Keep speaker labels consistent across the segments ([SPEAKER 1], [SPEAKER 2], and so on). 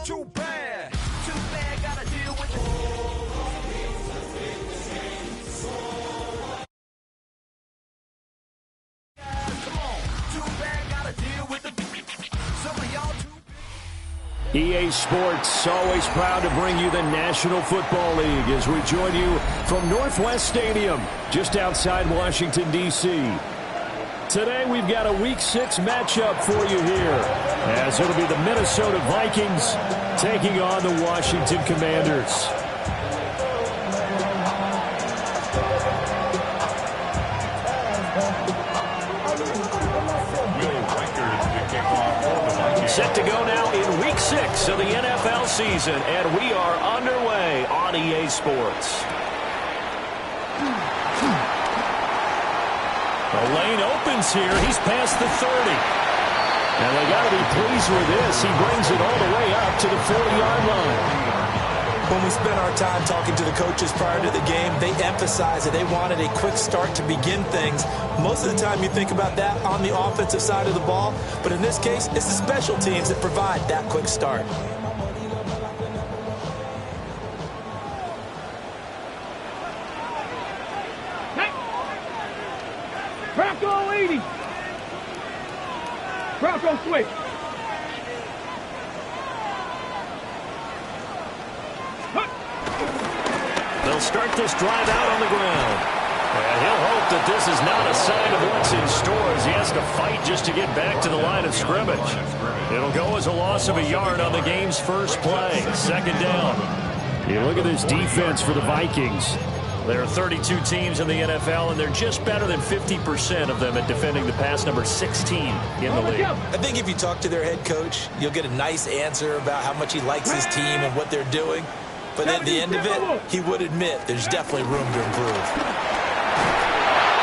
[SPEAKER 1] Too bad. Too bad, gotta deal with it. Come on. Too bad, gotta deal with the. Some of y'all too.
[SPEAKER 2] EA Sports, always proud to bring you the National Football League as we join you from Northwest Stadium, just outside Washington, D.C. Today we've got a Week 6 matchup for you here, as it'll be the Minnesota Vikings taking on the Washington Commanders. Set to go now in Week 6 of the NFL season, and we are underway on EA Sports. The lane opens here. He's past the 30. And they got to be pleased with this. He brings it all the way up to the 40-yard line.
[SPEAKER 3] When we spent our time talking to the coaches prior to the game, they emphasized that they wanted a quick start to begin things. Most of the time you think about that on the offensive side of the ball, but in this case, it's the special teams that provide that quick start.
[SPEAKER 4] Bronco 80. Bronco switch.
[SPEAKER 2] They'll start this drive out on the ground. And he'll hope that this is not a sign of what's in store as he has to fight just to get back to the line of scrimmage. It'll go as a loss of a yard on the game's first play. Second down. You look at this defense for the Vikings. There are 32 teams in the NFL, and they're just better than 50% of them at defending the pass, number 16 in the league.
[SPEAKER 3] I think if you talk to their head coach, you'll get a nice answer about how much he likes his team and what they're doing. But at the end of it, he would admit there's definitely room to improve.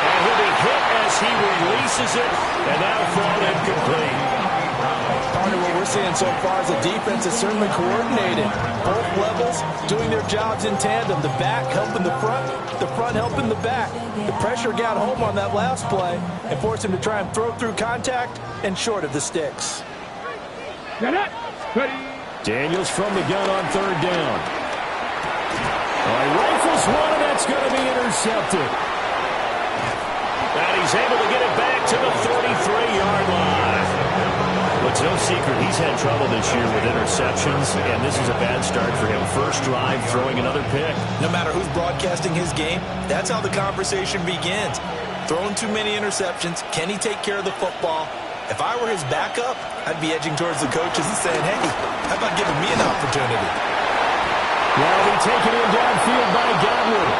[SPEAKER 2] And he'll be hit as he releases it, and now thrown incomplete.
[SPEAKER 3] Part of what we're seeing so far is the defense is certainly coordinated. Both levels doing their jobs in tandem. The back helping the front helping the back. The pressure got home on that last play and forced him to try and throw through contact and short of the sticks.
[SPEAKER 2] Daniels from the gun on third down. He rifles one, and that's going to be intercepted. And he's able to get it back to the 33-yard line. But it's no secret he's had trouble this year with interceptions, and this is a bad start for him. First drive, throwing another pick.
[SPEAKER 3] No matter who's broadcasting his game, that's how the conversation begins. Throwing too many interceptions, can he take care of the football? If I were his backup, I'd be edging towards the coaches and saying, hey, how about giving me an opportunity?
[SPEAKER 2] Well, be taken in downfield by Godwin.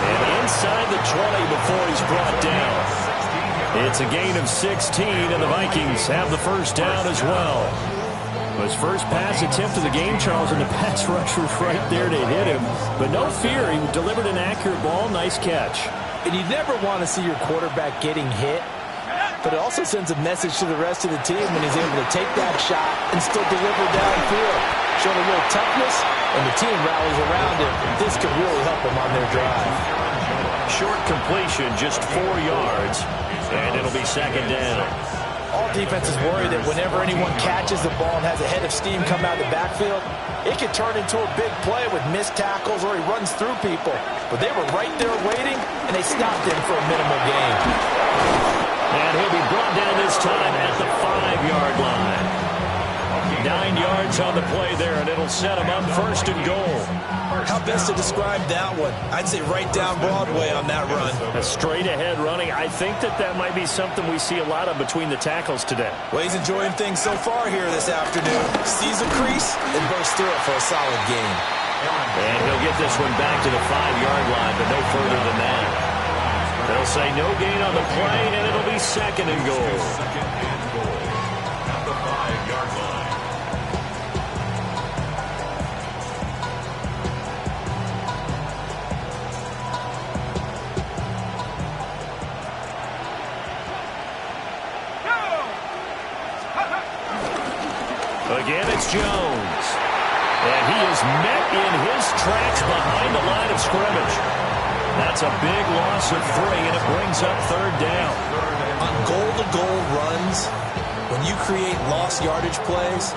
[SPEAKER 2] And inside the 20 before he's brought down. It's a gain of 16, and the Vikings have the first down as well. His first pass attempt of the game, Charles, and the pass rusher right there to hit him. But no fear, he delivered an accurate ball. Nice catch.
[SPEAKER 3] And you never want to see your quarterback getting hit, but it also sends a message to the rest of the team when he's able to take that shot and still deliver downfield. Showing a little toughness, and the team rallies around him. This could really help them on their drive.
[SPEAKER 2] Short completion, just 4 yards, and it'll be second down.
[SPEAKER 3] All defenses worry that whenever anyone catches the ball and has a head of steam come out of the backfield, it could turn into a big play with missed tackles or he runs through people. But they were right there waiting, and they stopped him for a minimal gain.
[SPEAKER 2] And he'll be brought down this time at the 5-yard line. 9 yards on the play there, and it'll set him up first and goal.
[SPEAKER 3] How best to describe that one? I'd say right down Broadway on that run.
[SPEAKER 2] A straight-ahead running. I think that might be something we see a lot of between the tackles today.
[SPEAKER 3] Well, he's enjoying things so far here this afternoon. Sees a crease and bursts through it for a solid gain.
[SPEAKER 2] And he'll get this one back to the 5-yard line, but no further than that. They'll say no gain on the play, and it'll be second and goal.
[SPEAKER 5] At the 5-yard line.
[SPEAKER 2] Again, it's Jones. And he is met in his tracks behind the line of scrimmage. That's a big loss of 3, and it brings up third down.
[SPEAKER 3] On goal-to-goal runs, When you create lost yardage plays,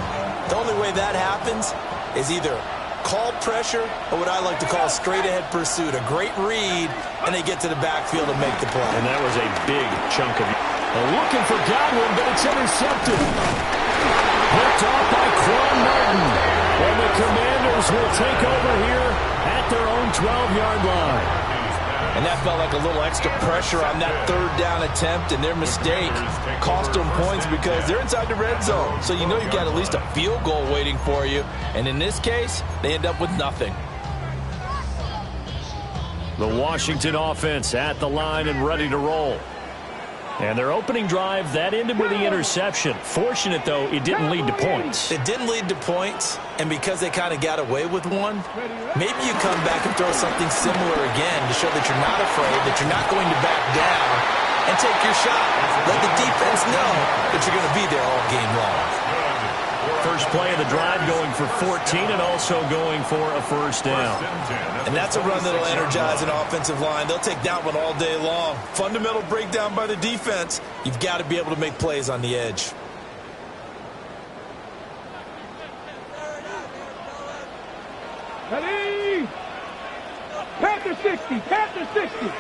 [SPEAKER 3] the only way that happens is either call pressure or what I like to call straight-ahead pursuit. A great read, and they get to the backfield and make the play.
[SPEAKER 2] And that was a big chunk of it. Looking for Godwin, but it's intercepted. Picked off by Quan Martin. And the Commanders will take over here at their own 12-yard line.
[SPEAKER 3] And that felt like a little extra pressure on that third down attempt, and their mistake cost them points because they're inside the red zone. So you know you've got at least a field goal waiting for you. And in this case, they end up with nothing.
[SPEAKER 2] The Washington offense at the line and ready to roll. And their opening drive, that ended with the interception. Fortunate, though, it didn't lead to points.
[SPEAKER 3] It didn't lead to points, and because they kind of got away with one, maybe you come back and throw something similar again to show that you're not afraid, that you're not going to back down, and take your shot. Let the defense know that you're going to be there all game long.
[SPEAKER 2] First play of the drive going for 14 and also going for a first down.
[SPEAKER 3] And that's a run that'll energize an offensive line. They'll take that one all day long. Fundamental breakdown by the defense. You've got to be able to make plays on the edge.
[SPEAKER 4] Ready? Panther 60, Panther 60.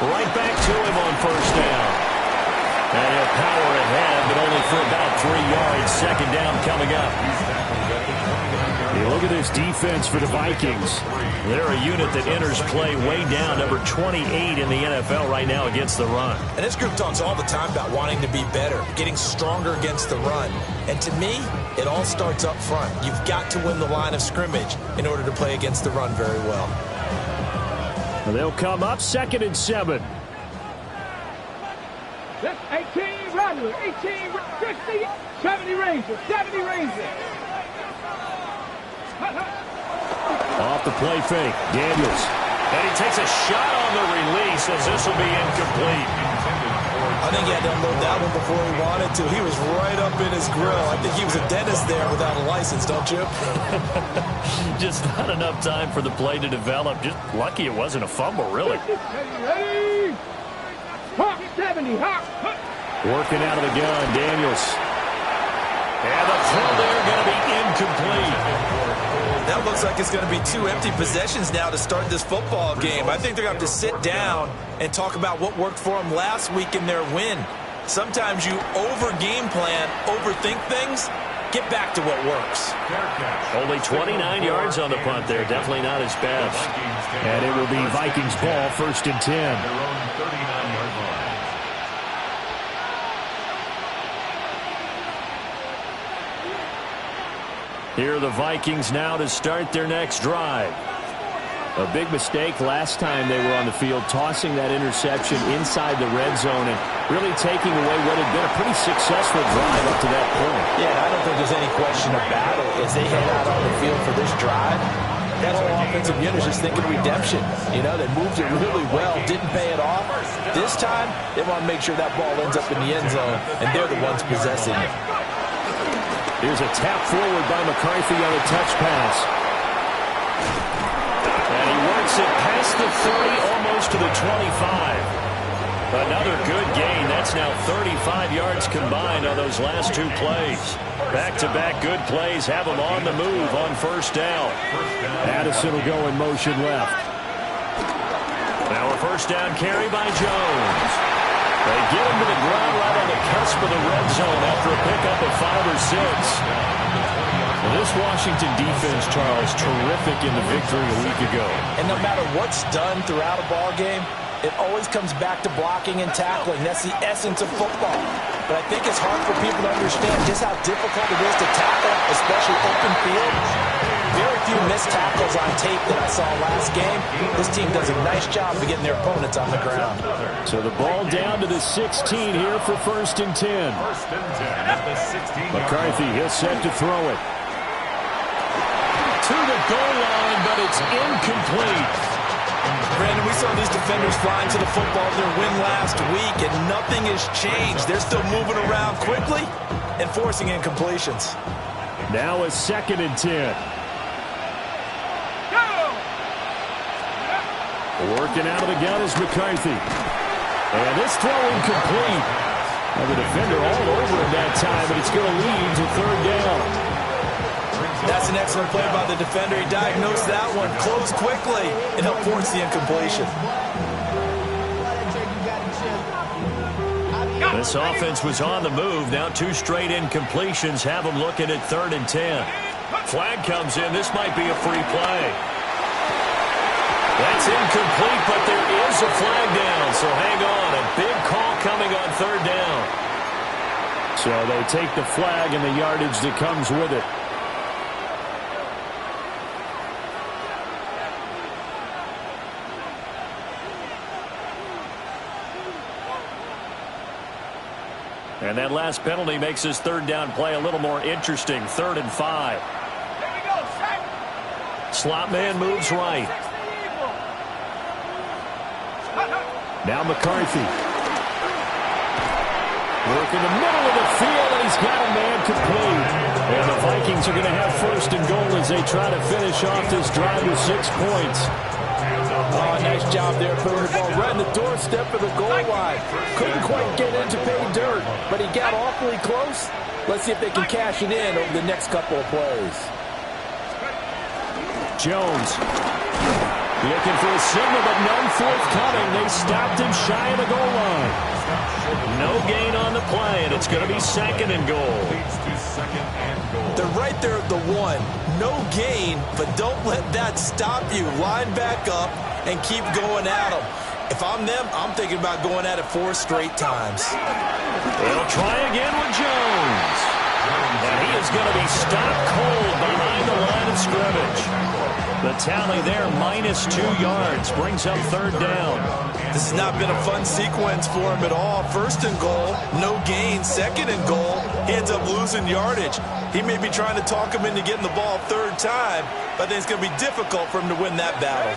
[SPEAKER 2] Right back to him on first down. And he'll power ahead, but only for about 3 yards. Second down coming up. Hey, look at this defense for the Vikings. They're a unit that enters play way down, number 28 in the NFL right now against the run.
[SPEAKER 3] And this group talks all the time about wanting to be better, getting stronger against the run. And to me, it all starts up front. You've got to win the line of scrimmage in order to play against the run very well.
[SPEAKER 2] They'll come up 2nd and 7.
[SPEAKER 4] That's 18 Rattler, 18 60, 70 Ranger, 70 Ranger.
[SPEAKER 2] Off the play fake, Daniels. And he takes a shot on the release as this will be incomplete.
[SPEAKER 3] I think he had to unload that one before he wanted to. He was right up in his grill. I think he was a dentist there without a license, don't you?
[SPEAKER 2] Just not enough time for the play to develop. Just lucky it wasn't a fumble, really.
[SPEAKER 4] Ready? Hawk 70, Hawk.
[SPEAKER 2] Working out of the gun, Daniels. And the throw there going to be incomplete.
[SPEAKER 3] That looks like it's going to be 2 empty possessions now to start this football game. I think they're going to have to sit down and talk about what worked for them last week in their win. Sometimes you over-game plan, overthink things. Get back to what works.
[SPEAKER 2] Only 29 yards on the punt there. Definitely not his best. And it will be Vikings ball, 1st and 10. Here are the Vikings now to start their next drive. A big mistake last time they were on the field, tossing that interception inside the red zone and really taking away what had been a pretty successful drive up to that point.
[SPEAKER 3] Yeah, I don't think there's any question about it. As they head out on the field for this drive, that whole offensive unit is just thinking redemption. You know, they moved it really well, didn't pay it off. This time, they want to make sure that ball ends up in the end zone, and they're the ones possessing it.
[SPEAKER 2] Here's a tap forward by McCarthy on a touch pass. And he works it past the 30, almost to the 25. Another good gain. That's now 35 yards combined on those last 2 plays. Back-to-back good plays have them on the move on first down. Addison will go in motion left. Now a first down carry by Jones. They get him to the ground right on the cusp of the red zone after a pickup of 5 or 6. Well, this Washington defense, Charles, terrific in the victory a week ago.
[SPEAKER 3] And no matter what's done throughout a ball game, it always comes back to blocking and tackling. That's the essence of football. But I think it's hard for people to understand just how difficult it is to tackle, especially open field. Very few missed tackles on tape that I saw last game. This team does a nice job of getting their opponents on the ground.
[SPEAKER 2] So the ball down to the 16 here for 1st and 10. McCarthy, he'll set to throw it. To the goal line, but it's incomplete.
[SPEAKER 3] Brandon, we saw these defenders flying to the football in their win last week, and nothing has changed. They're still moving around quickly and forcing incompletions.
[SPEAKER 2] Now a 2nd and 10. Working out of the gun is McCarthy. And this throw incomplete. And the defender all over him that time, but it's going to lead to 3rd down.
[SPEAKER 3] That's an excellent play by the defender. He diagnosed that one, closed quickly, and helped force the incompletion.
[SPEAKER 2] This offense was on the move. Now 2 straight incompletions have them looking at 3rd and 10. Flag comes in. This might be a free play. That's incomplete, but there is a flag down, so hang on. A big call coming on 3rd down. So they take the flag and the yardage that comes with it. And that last penalty makes his 3rd down play a little more interesting. 3rd and 5. Slot man moves right. Now McCarthy. Working the middle of the field, and he's got a man complete. And the Vikings are going to have 1st and goal as they try to finish off this drive with 6 points.
[SPEAKER 3] Oh, nice job there, putting the ball right in the doorstep of the goal line. Couldn't quite get in to pay dirt, but he got awfully close. Let's see if they can cash it in over the next couple of plays.
[SPEAKER 2] Jones looking for a signal, but none forthcoming. They stopped him shy of the goal line. No gain on the play, and it's going to be 2nd and goal.
[SPEAKER 3] They're right there at the 1. No gain, but don't let that stop you. Line back up and keep going at them. If I'm them, I'm thinking about going at it 4 straight times.
[SPEAKER 2] They'll try again with Jones. And he is going to be stopped cold behind the line of scrimmage. The tally there, -2 yards, brings up 3rd down.
[SPEAKER 3] This has not been a fun sequence for him at all. 1st and goal, no gain. 2nd and goal, he ends up losing yardage. He may be trying to talk him into getting the ball 3rd time, but I think it's going to be difficult for him to win that battle.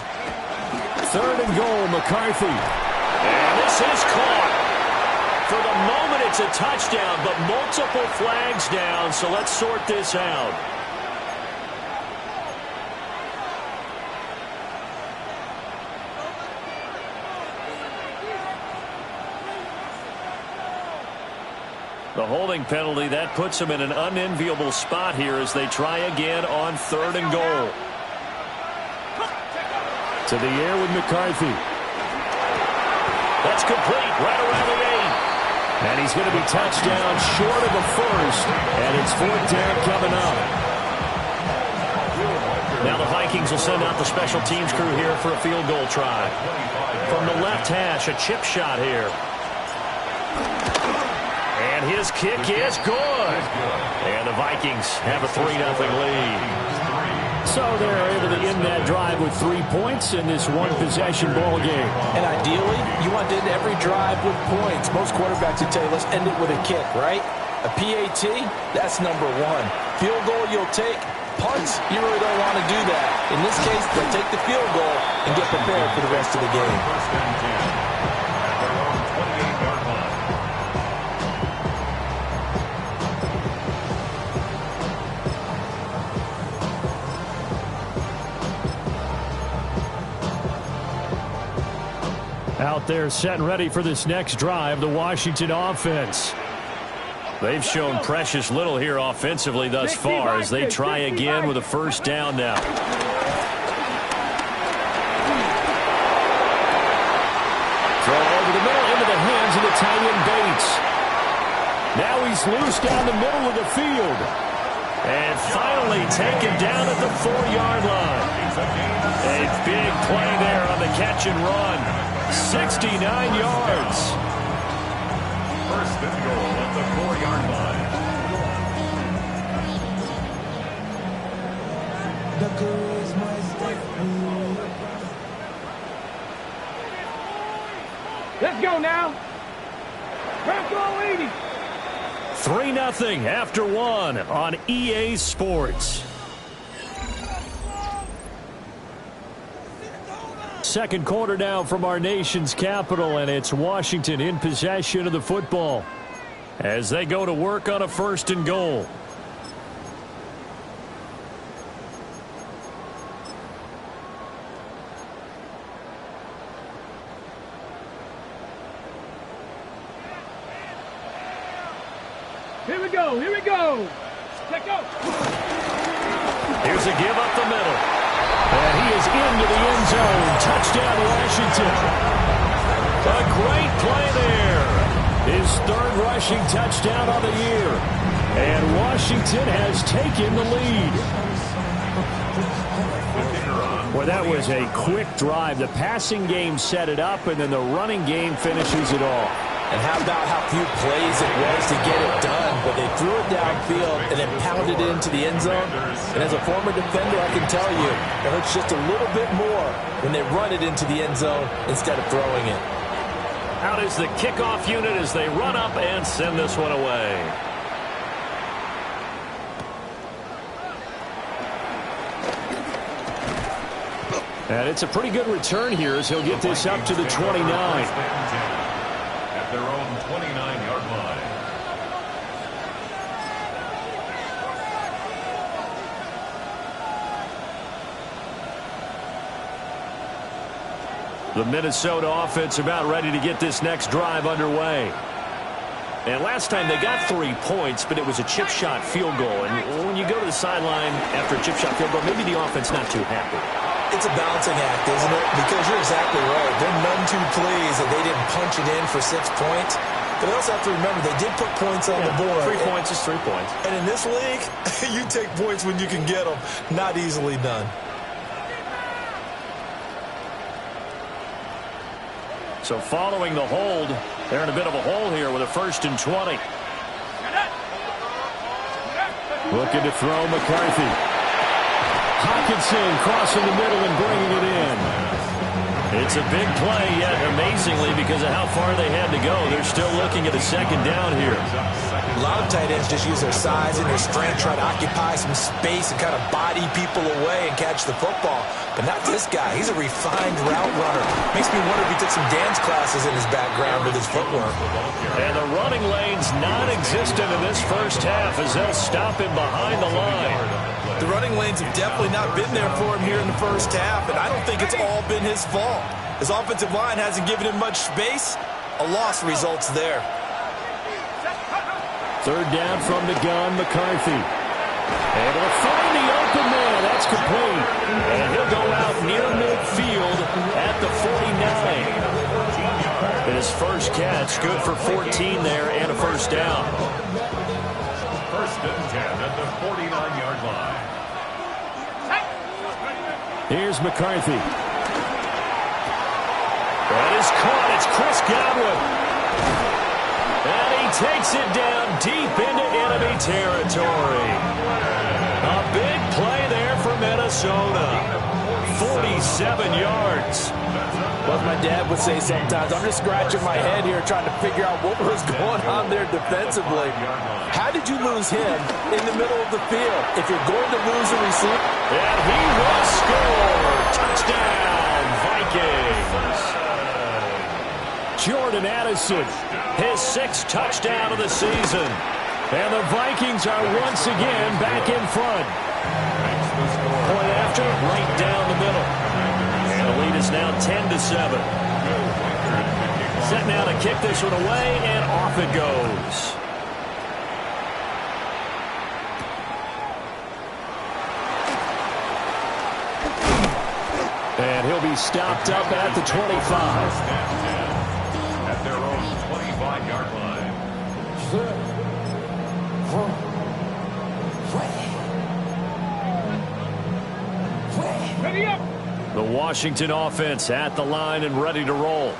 [SPEAKER 2] 3rd and goal, McCarthy. And this is caught. For the moment, it's a touchdown, but multiple flags down, so let's sort this out. The holding penalty, that puts them in an unenviable spot here as they try again on 3rd and goal. To the air with McCarthy. That's complete right around the 8. And he's going to be touched down short of the 1st. And it's 4th down coming up. Now the Vikings will send out the special teams crew here for a field goal try. From the left hash, a chip shot here. And his kick is good. And the Vikings have a 3-0 lead. So they're able to end that drive with 3 points in this one-possession ball game.
[SPEAKER 3] And ideally, you want to end every drive with points. Most quarterbacks would tell you, let's end it with a kick, right? A PAT, that's number 1. Field goal you'll take. Punts, you really don't want to do that. In this case, they'll take the field goal and get prepared for the rest of the game.
[SPEAKER 2] Out there set and ready for this next drive, the Washington offense. They've shown precious little here offensively thus far as they try again with a 1st down now. Throw over the middle into the hands of the tight end Bates. Now he's loose down the middle of the field. And finally taken down at the 4-yard line. A big play there on the catch and run. 69 yards.
[SPEAKER 1] 1st and goal at the 4-yard line.
[SPEAKER 4] Let's go now. Go 80.
[SPEAKER 2] 3-0 after 1 on EA Sports. Second quarter now from our nation's capital, and it's Washington in possession of the football as they go to work on a 1st and goal.
[SPEAKER 4] Here we go. Here we go. Check out.
[SPEAKER 2] Here's a give up the middle. And he is into the end zone. Touchdown, Washington. A great play there. His 3rd rushing touchdown on the year. And Washington has taken the lead. Well, that was a quick drive. The passing game set it up, and then the running game finishes it all.
[SPEAKER 3] And how about how few plays it was to get it done, but they threw it downfield and then pounded it into the end zone. And as a former defender, I can tell you, it hurts just a little bit more when they run it into the end zone instead of throwing it.
[SPEAKER 2] Out is the kickoff unit as they run up and send this one away. And it's a pretty good return here as he'll get this up to the 29.
[SPEAKER 5] Their own 29-yard line.
[SPEAKER 2] The Minnesota offense about ready to get this next drive underway. And last time they got 3 points, but it was a chip shot field goal. And when you go to the sideline after a chip shot field goal, maybe the offense not too happy.
[SPEAKER 3] It's a balancing act, isn't it? Because you're exactly right. They're none too pleased that they didn't punch it in for 6 points. But they also have to remember they did put points on the board.
[SPEAKER 2] 3 points is 3 points.
[SPEAKER 3] And in this league, you take points when you can get them. Not easily done.
[SPEAKER 2] So following the hold, they're in a bit of a hole here with a 1st and 20. Looking to throw McCarthy. Hawkinson crossing the middle and bringing it in. It's a big play, yet amazingly, because of how far they had to go, they're still looking at a 2nd down here.
[SPEAKER 3] A lot of tight ends just use their size and their strength, try to occupy some space and kind of body people away and catch the football. But not this guy. He's a refined route runner. Makes me wonder if he took some dance classes in his background with his footwork.
[SPEAKER 2] And the running lane's non-existent in this first half as they'll stop him behind the line.
[SPEAKER 3] The running lanes have definitely not been there for him here in the first half, and I don't think it's all been his fault. His offensive line hasn't given him much space. A loss results there.
[SPEAKER 2] 3rd down from the gun, McCarthy. Able to find the open man. That's complete. And he'll go out near midfield at the 49. His first catch, good for 14 there and a 1st down.
[SPEAKER 5] 1st and 10 at the 49-yard line.
[SPEAKER 2] Here's McCarthy. That is caught. It's Chris Godwin. And he takes it down deep into enemy territory. A big play there for Minnesota. 47 yards.
[SPEAKER 3] Well, as my dad would say sometimes, I'm just scratching my head here trying to figure out what was going on there defensively. How did you lose him in the middle of the field? If you're going to lose a receiver.
[SPEAKER 2] And he will score. Touchdown, Vikings. Jordan Addison, his 6th touchdown of the season. And the Vikings are once again back in front. Point after, right down the middle. And the lead is now 10-7. Set now to kick this one away, and off it goes. And he'll be stopped up at the 25.
[SPEAKER 5] At their own 25-yard line.
[SPEAKER 4] Ready up.
[SPEAKER 2] The Washington offense at the line and ready to roll.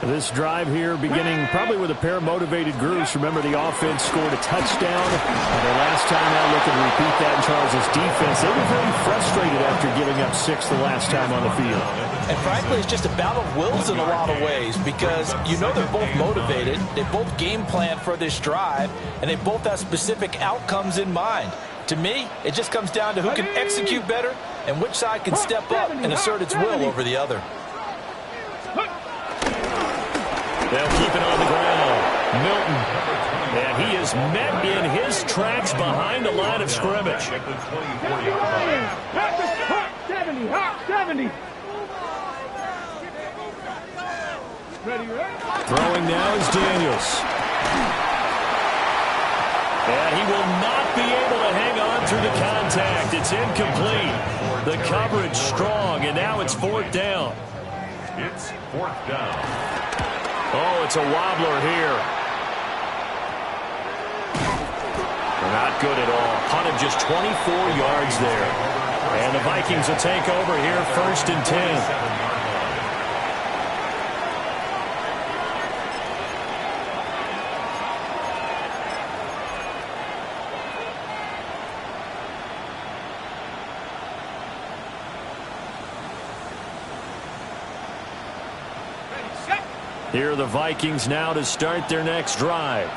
[SPEAKER 2] This drive here beginning probably with a pair of motivated groups. Remember, the offense scored a touchdown. And their last time out, looking to repeat that in Charles' defense. They were very frustrated after giving up 6 the last time on the field.
[SPEAKER 3] And frankly, it's just a battle of wills in a lot of ways because you know they're both motivated. They both game plan for this drive, and they both have specific outcomes in mind. To me, it just comes down to who can execute better and which side can step up and assert its will over the other.
[SPEAKER 2] They'll keep it on the ground. Milton. And he is met in his tracks behind the line of scrimmage.
[SPEAKER 4] 70, hot 70. Ready?
[SPEAKER 2] Throwing now is Daniels. And he will not be able to hang on through the contact. It's incomplete. The coverage strong, and now it's 4th down.
[SPEAKER 5] It's 4th down.
[SPEAKER 2] Oh, it's a wobbler here. Not good at all. Punt of just 24 yards there. And the Vikings will take over here 1st and 10. Here are the Vikings now to start their next drive.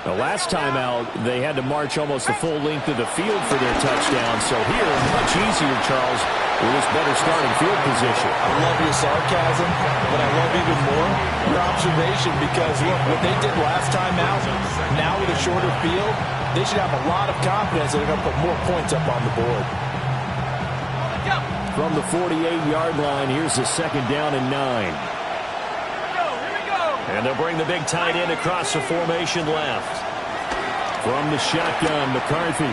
[SPEAKER 2] The last time out, they had to march almost the full length of the field for their touchdown. So here, much easier, Charles, with this better starting field position.
[SPEAKER 3] I love your sarcasm, but I love even more your observation because, look, what they did last time out, now with a shorter field, they should have a lot of confidence that they're going to put more points up on the board.
[SPEAKER 2] From the 48-yard line, here's the 2nd down and 9. And they'll bring the big tight end across the formation left. From the shotgun, McCarthy.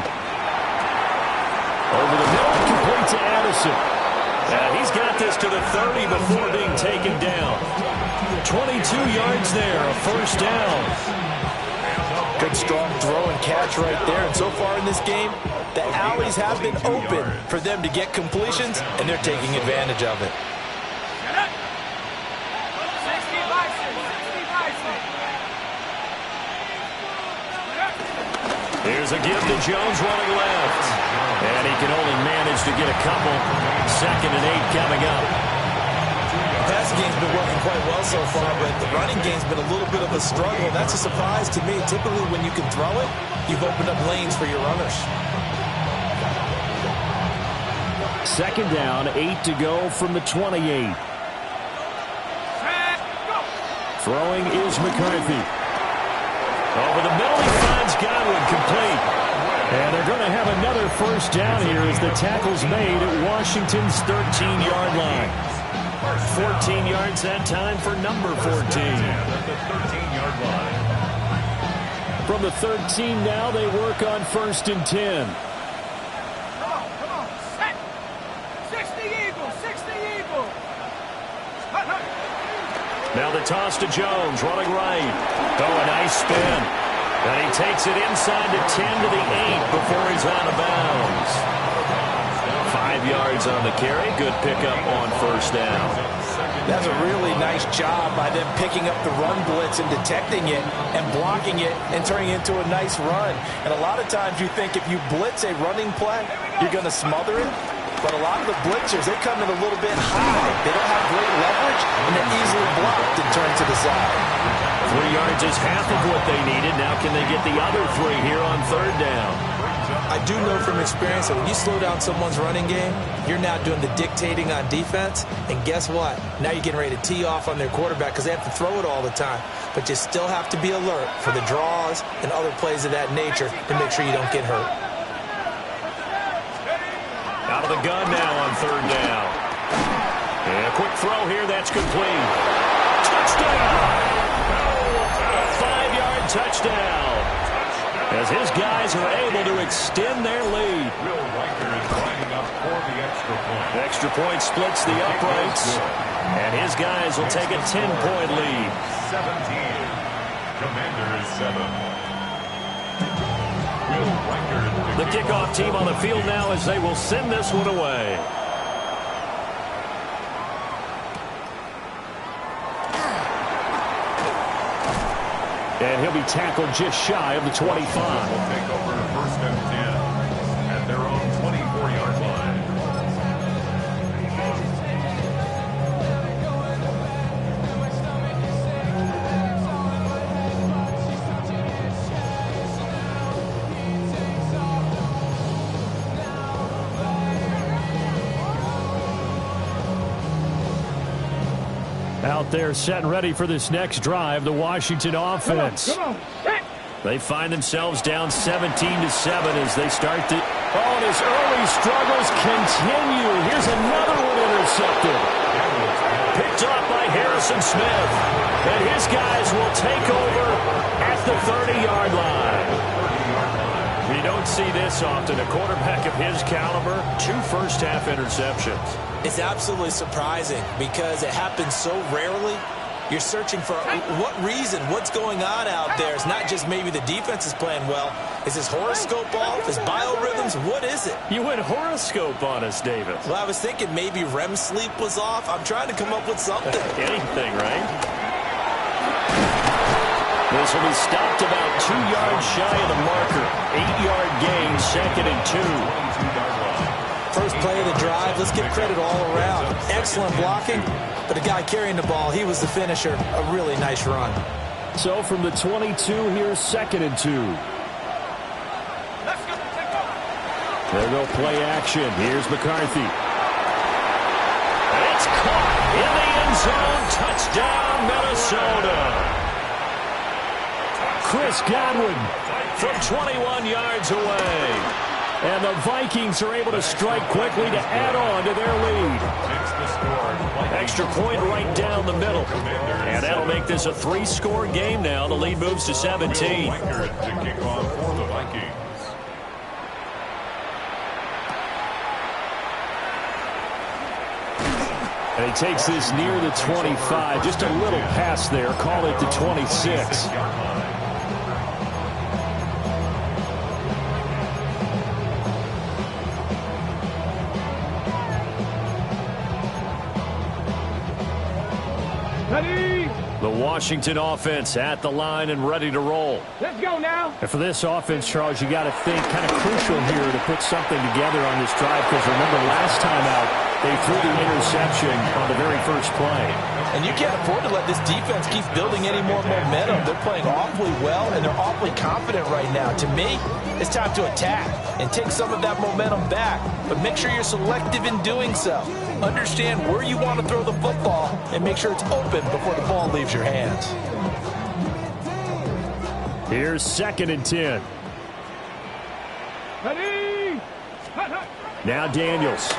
[SPEAKER 2] Over the middle, complete to Addison. And he's got this to the 30 before being taken down. 22 yards there, a 1st down.
[SPEAKER 3] Good, strong throw and catch right there. And so far in this game, the alleys have been open for them to get completions, and they're taking advantage of it.
[SPEAKER 2] Here's a give to Jones running left. And he can only manage to get a couple. 2nd and 8 coming up.
[SPEAKER 3] The passing game's been working quite well so far, but the running game's been a little bit of a struggle. That's a surprise to me. Typically, when you can throw it, you've opened up lanes for your runners.
[SPEAKER 2] 2nd down, 8 to go from the 28. Throwing is McCarthy. Over the middle, he finds Godwin, complete. And they're going to have another 1st down here as the tackle's made at Washington's 13-yard line. 14 yards that time for number 14.
[SPEAKER 5] At the 13-yard line.
[SPEAKER 2] From the 13 now, they work on 1st and 10.
[SPEAKER 4] Come on. Set. 60 Eagles. 60 Eagles.
[SPEAKER 2] Now the toss to Jones, running right. Oh, a nice spin. And he takes it inside the 10 to the 8 before he's out of bounds. 5 yards on the carry. Good pickup on 1st down.
[SPEAKER 3] That's a really nice job by them picking up the run blitz and detecting it and blocking it and turning it into a nice run. And a lot of times you think if you blitz a running play, you're going to smother it. But a lot of the blitzers, they come in a little bit high. They don't have great leverage, and they're easily blocked and turned to the side.
[SPEAKER 2] 3 yards is half of what they needed. Now can they get the other 3 here on 3rd down?
[SPEAKER 3] I do know from experience that when you slow down someone's running game, you're now doing the dictating on defense. And guess what? Now you're getting ready to tee off on their quarterback because they have to throw it all the time. But you still have to be alert for the draws and other plays of that nature to make sure you don't get hurt.
[SPEAKER 2] Out of the gun now on 3rd down. And a quick throw here. That's complete. Touchdown! 5-yard touchdown. As his guys are able to extend their lead.
[SPEAKER 5] Will Riker is lining up for the extra point.
[SPEAKER 2] Extra point splits the uprights. And his guys will take a 10-point lead.
[SPEAKER 5] 17. Commanders 7.
[SPEAKER 2] The kickoff team on the field now as they will send this one away. And he'll be tackled just shy of the 25.
[SPEAKER 5] Will take over 1st and 10 at their own 24-yard line.
[SPEAKER 2] Out there set and ready for this next drive, the Washington offense.
[SPEAKER 4] Come on, set.
[SPEAKER 2] They find themselves down 17-7 as they start to... Oh, and his early struggles continue. Here's another one intercepted. Picked off by Harrison Smith. And his guys will take over at the 30-yard line. You don't see this often. A quarterback of his caliber, 2 first-half interceptions.
[SPEAKER 3] It's absolutely surprising because it happens so rarely. You're searching for what reason, what's going on out there. It's not just maybe the defense is playing well. Is his horoscope off? His biorhythms? What is it?
[SPEAKER 2] You went horoscope on us, David.
[SPEAKER 3] Well, I was thinking maybe REM sleep was off. I'm trying to come up with something.
[SPEAKER 2] Anything, right? This will be stopped about 2 yards shy of the marker. 8-yard gain, 2nd and 2.
[SPEAKER 3] First play of the drive. Let's give credit all around. Excellent blocking. But the guy carrying the ball, he was the finisher. A really nice run.
[SPEAKER 2] So from the 22, here's 2nd and 2. There go play action. Here's McCarthy. And it's caught in the end zone. Touchdown, Minnesota. Chris Godwin from 21 yards away. And the Vikings are able to strike quickly to add on to their lead. Extra point right down the middle. And that'll make this a 3-score game now. The lead moves to 17. And he takes this near the 25. Just a little pass there. Call it the 26.
[SPEAKER 4] Ready?
[SPEAKER 2] The Washington offense at the line and ready to roll.
[SPEAKER 4] Let's go now.
[SPEAKER 2] And for this offense, Charles, you got to think kind of crucial here to put something together on this drive because remember last time out, they threw the interception on the very first play.
[SPEAKER 3] And you can't afford to let this defense keep building any more momentum. They're playing awfully well, and they're awfully confident right now. To me, it's time to attack and take some of that momentum back. But make sure you're selective in doing so. Understand where you want to throw the football and make sure it's open before the ball leaves your hands.
[SPEAKER 2] Here's 2nd and 10.
[SPEAKER 4] Ready?
[SPEAKER 2] Now Daniels.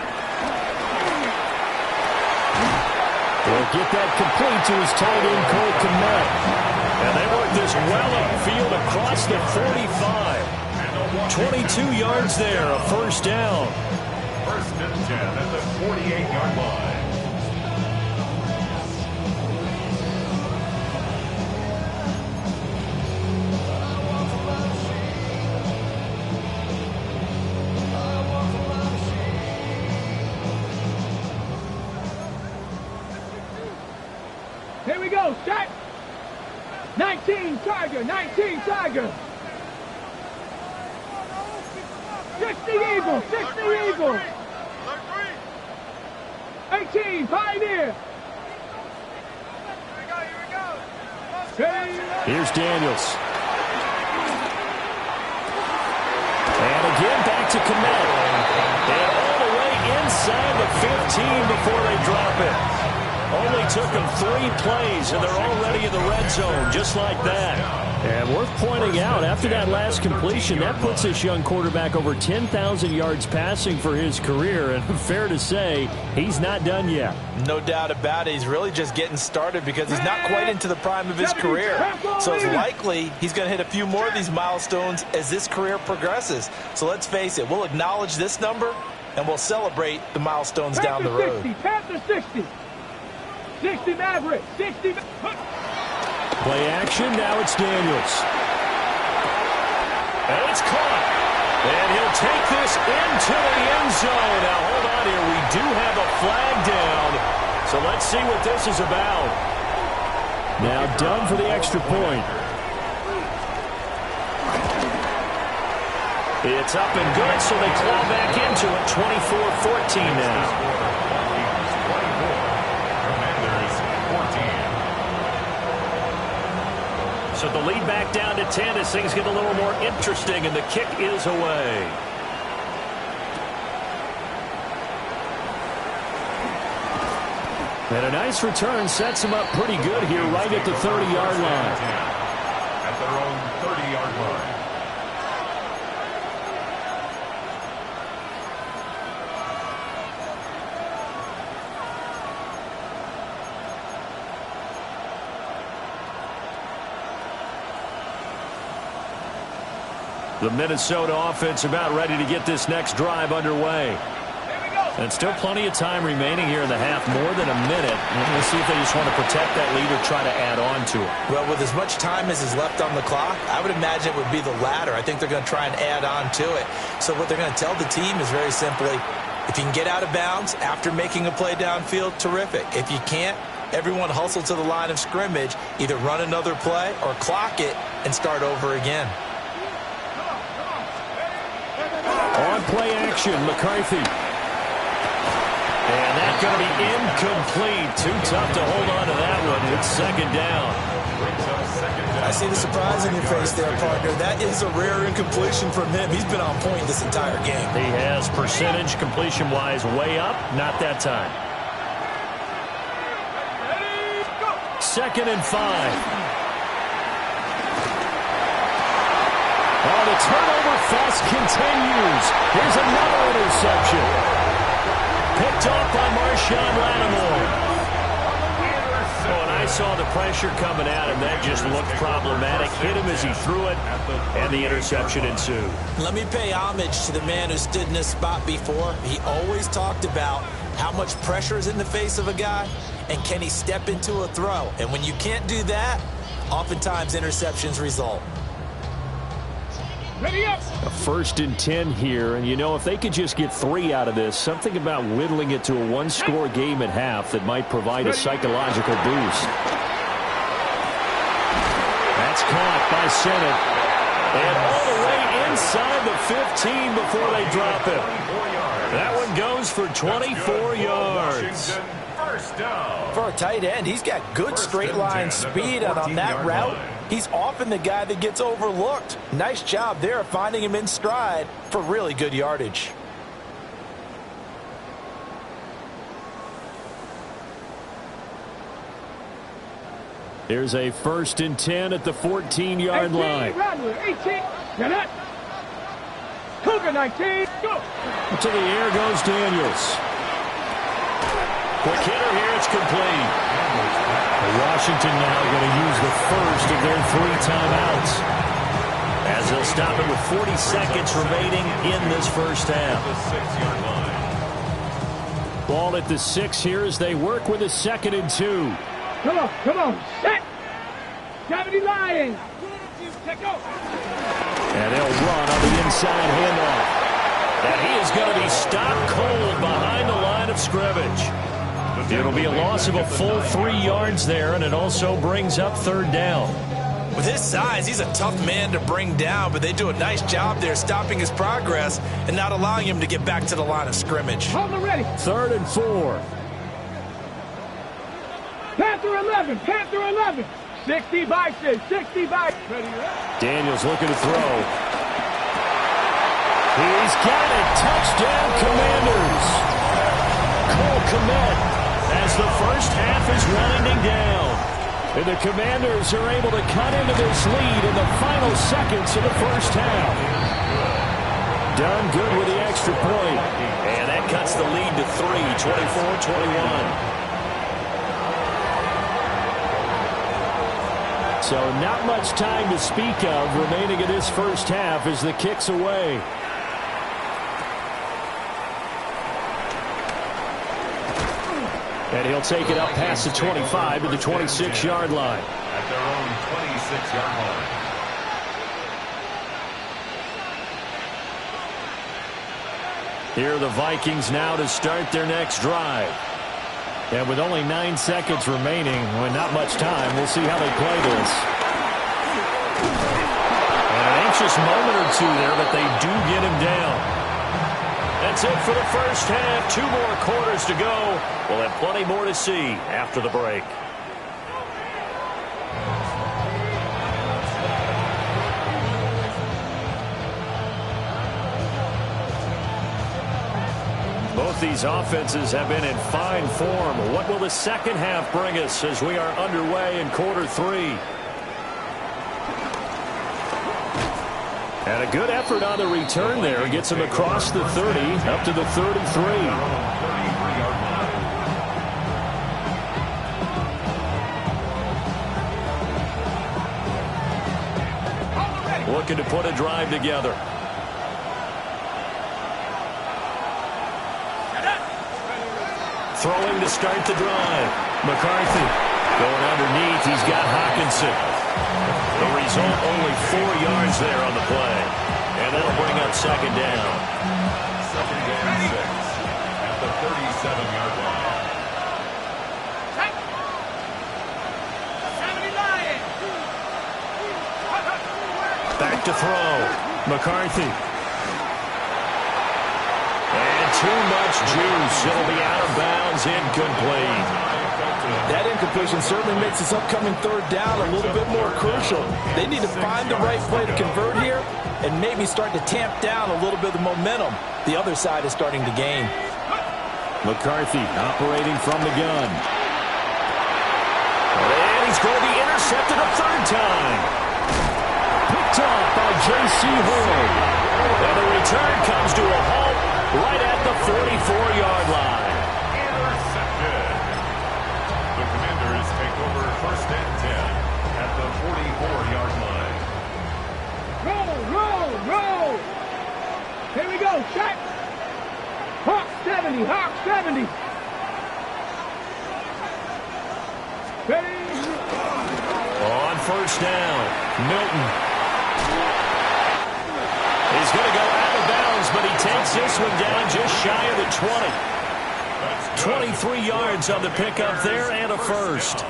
[SPEAKER 2] Will get that complete to his tight end, Cole Kmet. And they work this well upfield across the 45. 22 yards there, a first down.
[SPEAKER 5] 1st and 10 at the 48-yard line.
[SPEAKER 4] Here we go, set. 19 Tiger, 19 Tiger. 60 Eagle, 60 Eagle. 18 Pioneer.
[SPEAKER 2] Here's Daniels. And again back to Kmet. And all the way inside the 15 before they drop it. Only took them 3 plays, and they're already in the red zone, just like that. And worth pointing out, after that last completion, that puts this young quarterback over 10,000 yards passing for his career. And fair to say, he's not done yet.
[SPEAKER 3] No doubt about it. He's really just getting started because he's not quite into the prime of his career. So it's likely he's going to hit a few more of these milestones as this career progresses. So let's face it, we'll acknowledge this number, and we'll celebrate the milestones down the road.
[SPEAKER 4] 60, Panther 60. 60 Maverick, 60.
[SPEAKER 2] Play action, now it's Daniels. And it's caught. And he'll take this into the end zone. Now, hold on here. We do have a flag down. So let's see what this is about. Now done for the extra point. It's up and good, so they claw back into it. 24-14 now. So the lead back down to 10 as things get a little more interesting, and the kick is away. And a nice return sets him up pretty good here right at the 30-yard line.
[SPEAKER 5] At their own 30-yard line.
[SPEAKER 2] The Minnesota offense about ready to get this next drive underway. And still plenty of time remaining here in the half, more than a minute. We'll see if they just want to protect that lead or try to add on to it.
[SPEAKER 3] Well, with as much time as is left on the clock, I would imagine it would be the latter. I think they're going to try and add on to it. So what they're going to tell the team is very simply, if you can get out of bounds after making a play downfield, terrific. If you can't, everyone hustle to the line of scrimmage, either run another play or clock it and start over again.
[SPEAKER 2] On play action, McCarthy. And that's going to be incomplete. Too tough to hold on to that one. It's second down.
[SPEAKER 3] I see the surprise in your face there, partner. That is a rare incompletion from him. He's been on point this entire game.
[SPEAKER 2] He has percentage completion-wise way up. Not that time. 2nd and 5. Oh, the turnover fest continues. Here's another interception. Picked off by Marshawn Lattimore. Oh, and I saw the pressure coming at him. That just looked problematic. Hit him as he threw it, and the interception ensued.
[SPEAKER 3] Let me pay homage to the man who stood in this spot before. He always talked about how much pressure is in the face of a guy, and can he step into a throw. And when you can't do that, oftentimes interceptions result.
[SPEAKER 2] A 1st and 10 here, and you know, if they could just get 3 out of this, something about whittling it to a one-score game at half that might provide a psychological boost. That's caught by Sennett. And all the way inside the 15 before they drop it. That one goes for 24 yards.
[SPEAKER 5] First down.
[SPEAKER 3] For a tight end, he's got good straight line speed, and on that route, he's often the guy that gets overlooked. Nice job there of finding him in stride for really good yardage.
[SPEAKER 2] Here's a 1st and 10 at the 14-yard line.
[SPEAKER 4] 18, Cougar 19, go!
[SPEAKER 2] To the air goes Daniels. Quick hitter here, it's complete. Washington now going to use the first of their 3 timeouts, as they'll stop it with 40 seconds remaining in this first half. Ball at the 6 here as they work with a 2nd and 2.
[SPEAKER 4] Come on, set! 70 Lions! Let go!
[SPEAKER 2] And they'll run on the inside handoff. And he is going to be stopped cold behind the line of scrimmage. It'll be a loss of a full 3 yards there, and it also brings up 3rd down.
[SPEAKER 3] With his size, he's a tough man to bring down, but they do a nice job there stopping his progress and not allowing him to get back to the line of scrimmage.
[SPEAKER 4] Hold them ready.
[SPEAKER 2] 3rd and 4.
[SPEAKER 4] Panther 11, Panther 11. 60 by 6, 60 by.
[SPEAKER 2] Daniels looking to throw. He's got it. Touchdown, Commanders. Cole Kmet as the first half is winding down. And the Commanders are able to cut into this lead in the final seconds of the first half. Done good with the extra point. And that cuts the lead to 3, 24-21. So not much time to speak of remaining in this first half as the kick's away. And he'll take it up past the 25 to the 26-yard line.
[SPEAKER 5] At their own 26-yard line.
[SPEAKER 2] Here are the Vikings now to start their next drive. And with only 9 seconds remaining, with not much time, we'll see how they play this. And an anxious moment or two there, but they do get him down. That's it for the first half. 2 more quarters to go. We'll have plenty more to see after the break. Both these offenses have been in fine form. What will the second half bring us as we are underway in quarter 3? And a good effort on the return there. Gets him across the 30, up to the 33. Looking to put a drive together. Throwing to start the drive. McCarthy going underneath. He's got Hawkinson. The result, only 4 yards there on the play. And that'll bring up second down.
[SPEAKER 5] Second and 6 at the 37-yard line.
[SPEAKER 2] Back to throw. McCarthy. And too much juice. It'll be out of bounds, incomplete.
[SPEAKER 3] That incompletion certainly makes this upcoming third down a little bit more crucial. They need to find the right play to convert here and maybe start to tamp down a little bit of the momentum the other side is starting to gain.
[SPEAKER 2] McCarthy operating from the gun. And he's going to be intercepted a third time. Picked off by J.C. Horn. And the return comes to a halt right at the 44-yard line.
[SPEAKER 5] Intercepted. The Commanders take over first and 10 at the 44-yard line.
[SPEAKER 4] Roll. Here we go, check. Hawk 70, Hawk 70. Ready?
[SPEAKER 2] On first down, Milton. He's going to go out of bounds, but he takes this one down just shy of the 20. 23 yards on the pickup there and a first.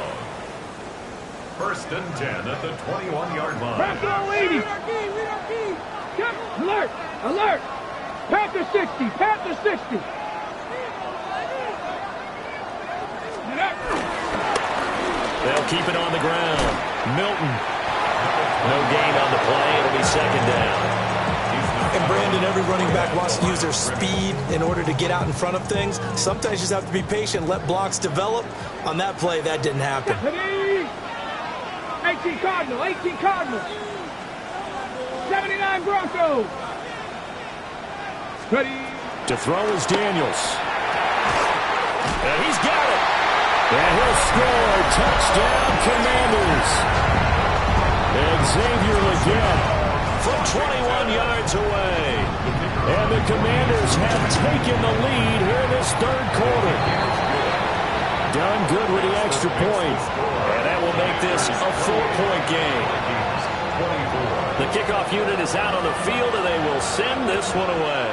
[SPEAKER 5] First and 10 at the 21-yard line.
[SPEAKER 4] Panther 80. Check. Alert. Panther 60.
[SPEAKER 2] They'll keep it on the ground. Milton. No gain on the play. It'll be second down.
[SPEAKER 3] And Brandon, every running back wants to use their speed in order to get out in front of things. Sometimes you just have to be patient, let blocks develop. On that play, that didn't happen.
[SPEAKER 4] 18 Cardinals. 79 Broncos. Ready.
[SPEAKER 2] To throw is Daniels. And he's got it. And he'll score. Touchdown, Commanders. And Xavier Legette from 21 yards away. And the Commanders have taken the lead here this third quarter. Done good with the extra point. And that will make this a 4-point game. The kickoff unit is out on the field, and they will send this one away.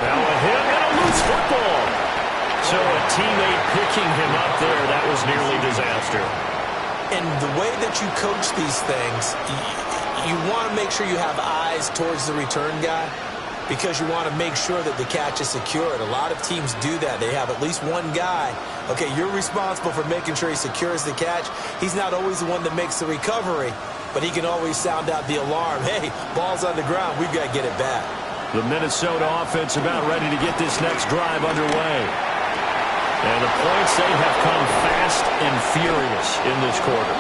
[SPEAKER 2] Now a hit and a loose football. So a teammate picking him up there, that was nearly disaster.
[SPEAKER 3] And the way that you coach these things, you want to make sure you have eyes towards the return guy because you want to make sure that the catch is secured. A lot of teams do that. They have at least one guy. Okay, you're responsible for making sure he secures the catch. He's not always the one that makes the recovery, but he can always sound out the alarm. Hey, ball's on the ground. We've got to get it back.
[SPEAKER 2] The Minnesota offense about ready to get this next drive underway. And the points, they have come fast and furious in this quarter.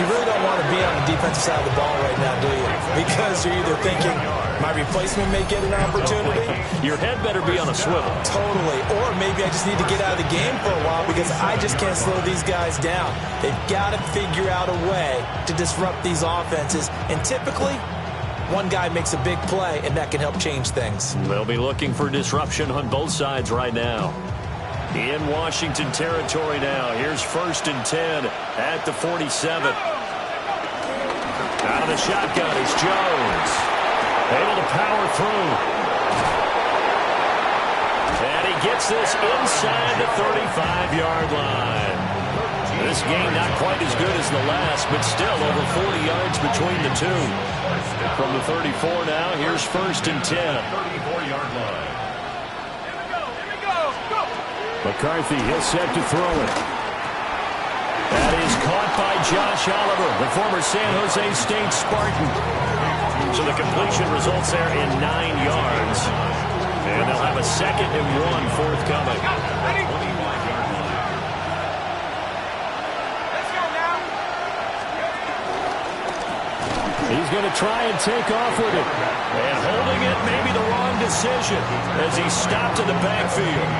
[SPEAKER 3] You really don't want to be on the defensive side of the ball right now, do you? Because you're either thinking, my replacement may get an opportunity.
[SPEAKER 2] Your head better be on a swivel.
[SPEAKER 3] Totally. Or maybe I just need to get out of the game for a while because I just can't slow these guys down. They've got to figure out a way to disrupt these offenses. And typically, one guy makes a big play, and that can help change things.
[SPEAKER 2] They'll be looking for disruption on both sides right now. In Washington territory now. Here's first and 10 at the 47. Out of the shotgun is Jones. Able to power through. And he gets this inside the 35-yard line. This game not quite as good as the last, but still over 40 yards between the two. From the 34 now, here's first and 10.
[SPEAKER 5] 34-yard line.
[SPEAKER 2] McCarthy, he'll set to throw it. That is caught by Josh Oliver, the former San Jose State Spartan. So the completion results there in 9 yards. And they'll have a 2nd and 1 forthcoming. He's going to try and take off with it. And holding it may be the wrong decision as he stopped in the backfield.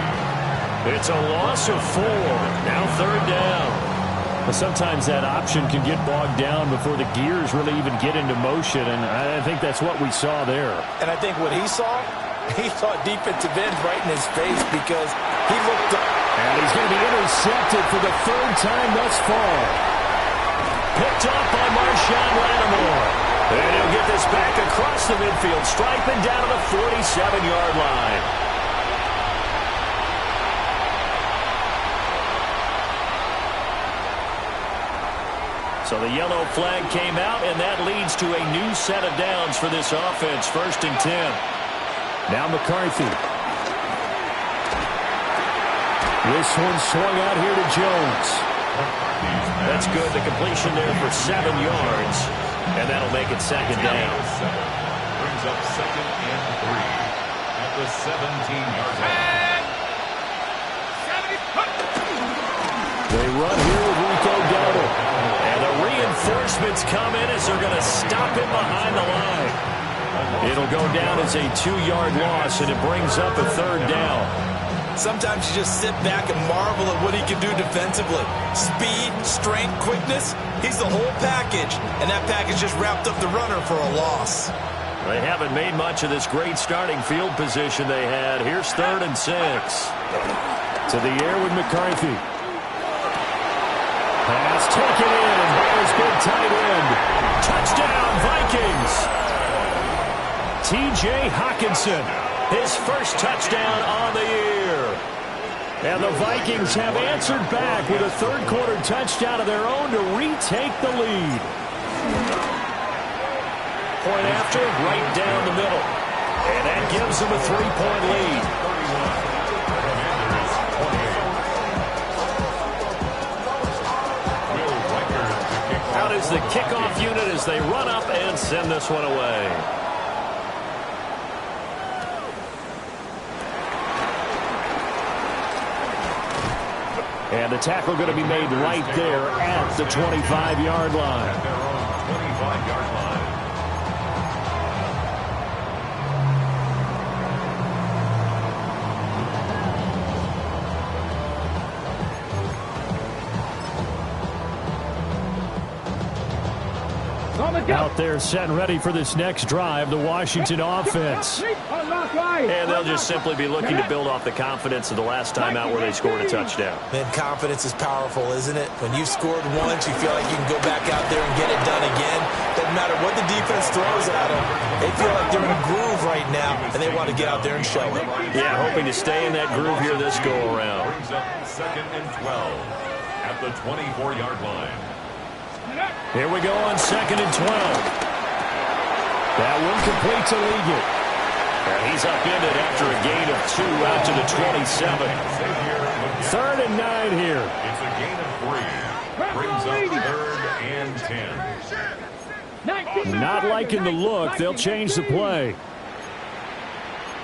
[SPEAKER 2] It's a loss of 4. Now 3rd down.
[SPEAKER 6] But sometimes that option can get bogged down before the gears really even get into motion, and I think that's what we saw there.
[SPEAKER 3] And I think what he saw defensive ends right in his face because he looked up.
[SPEAKER 6] And he's going to be intercepted for the 3rd time thus far.
[SPEAKER 2] Picked off by Marshawn Lattimore. And he'll get this back across the midfield, striping down to the 47-yard line. So the yellow flag came out, and that leads to a new set of downs for this offense. 1st and 10.
[SPEAKER 6] Now McCarthy. This one swung out here to Jones.
[SPEAKER 2] That's good. The completion there for 7 yards, and that'll make it 2nd down.
[SPEAKER 5] Brings up 2nd and 3 at the 17-yard line.
[SPEAKER 6] They run here with Rico Dowdle.
[SPEAKER 2] And the reinforcements come in as they're going to stop him behind the line. It'll go down as a 2-yard loss, and it brings up a 3rd down.
[SPEAKER 3] Sometimes you just sit back and marvel at what he can do defensively. Speed, strength, quickness. He's the whole package. And that package just wrapped up the runner for a loss.
[SPEAKER 2] They haven't made much of this great starting field position they had. Here's 3rd and 6.
[SPEAKER 6] To the air with McCarthy. Pass taken in by his big tight end.
[SPEAKER 2] Touchdown, Vikings. T.J. Hockenson, his first touchdown on the year.
[SPEAKER 6] And the Vikings have answered back with a 3rd quarter touchdown of their own to retake the lead.
[SPEAKER 2] Point after, right down the middle. And that gives them a 3-point lead. Out is the kickoff unit as they run up and send this one away.
[SPEAKER 6] And the tackle going to be made right there at the 25-yard line.
[SPEAKER 5] At their own 25-yard line.
[SPEAKER 6] Out there set and ready for this next drive, the Washington offense.
[SPEAKER 2] And they'll just simply be looking to build off the confidence of the last time out where they scored a touchdown.
[SPEAKER 3] Man, confidence is powerful, isn't it? When you've scored once, you feel like you can go back out there and get it done again. Doesn't matter what the defense throws at them. They feel like they're in a groove right now, and they want to get out there and show it.
[SPEAKER 2] Yeah, hoping to stay in that groove here this go-around.
[SPEAKER 5] Brings up 2nd and 12 at the 24-yard line.
[SPEAKER 6] Here we go on 2nd and 12. That one complete to Liggett.
[SPEAKER 2] And he's upended after a gain of 2 out to the 27.
[SPEAKER 6] 3rd and 9 here.
[SPEAKER 5] It's a gain of 3. Brings up 3rd and 10.
[SPEAKER 6] Not liking the look. They'll change the play.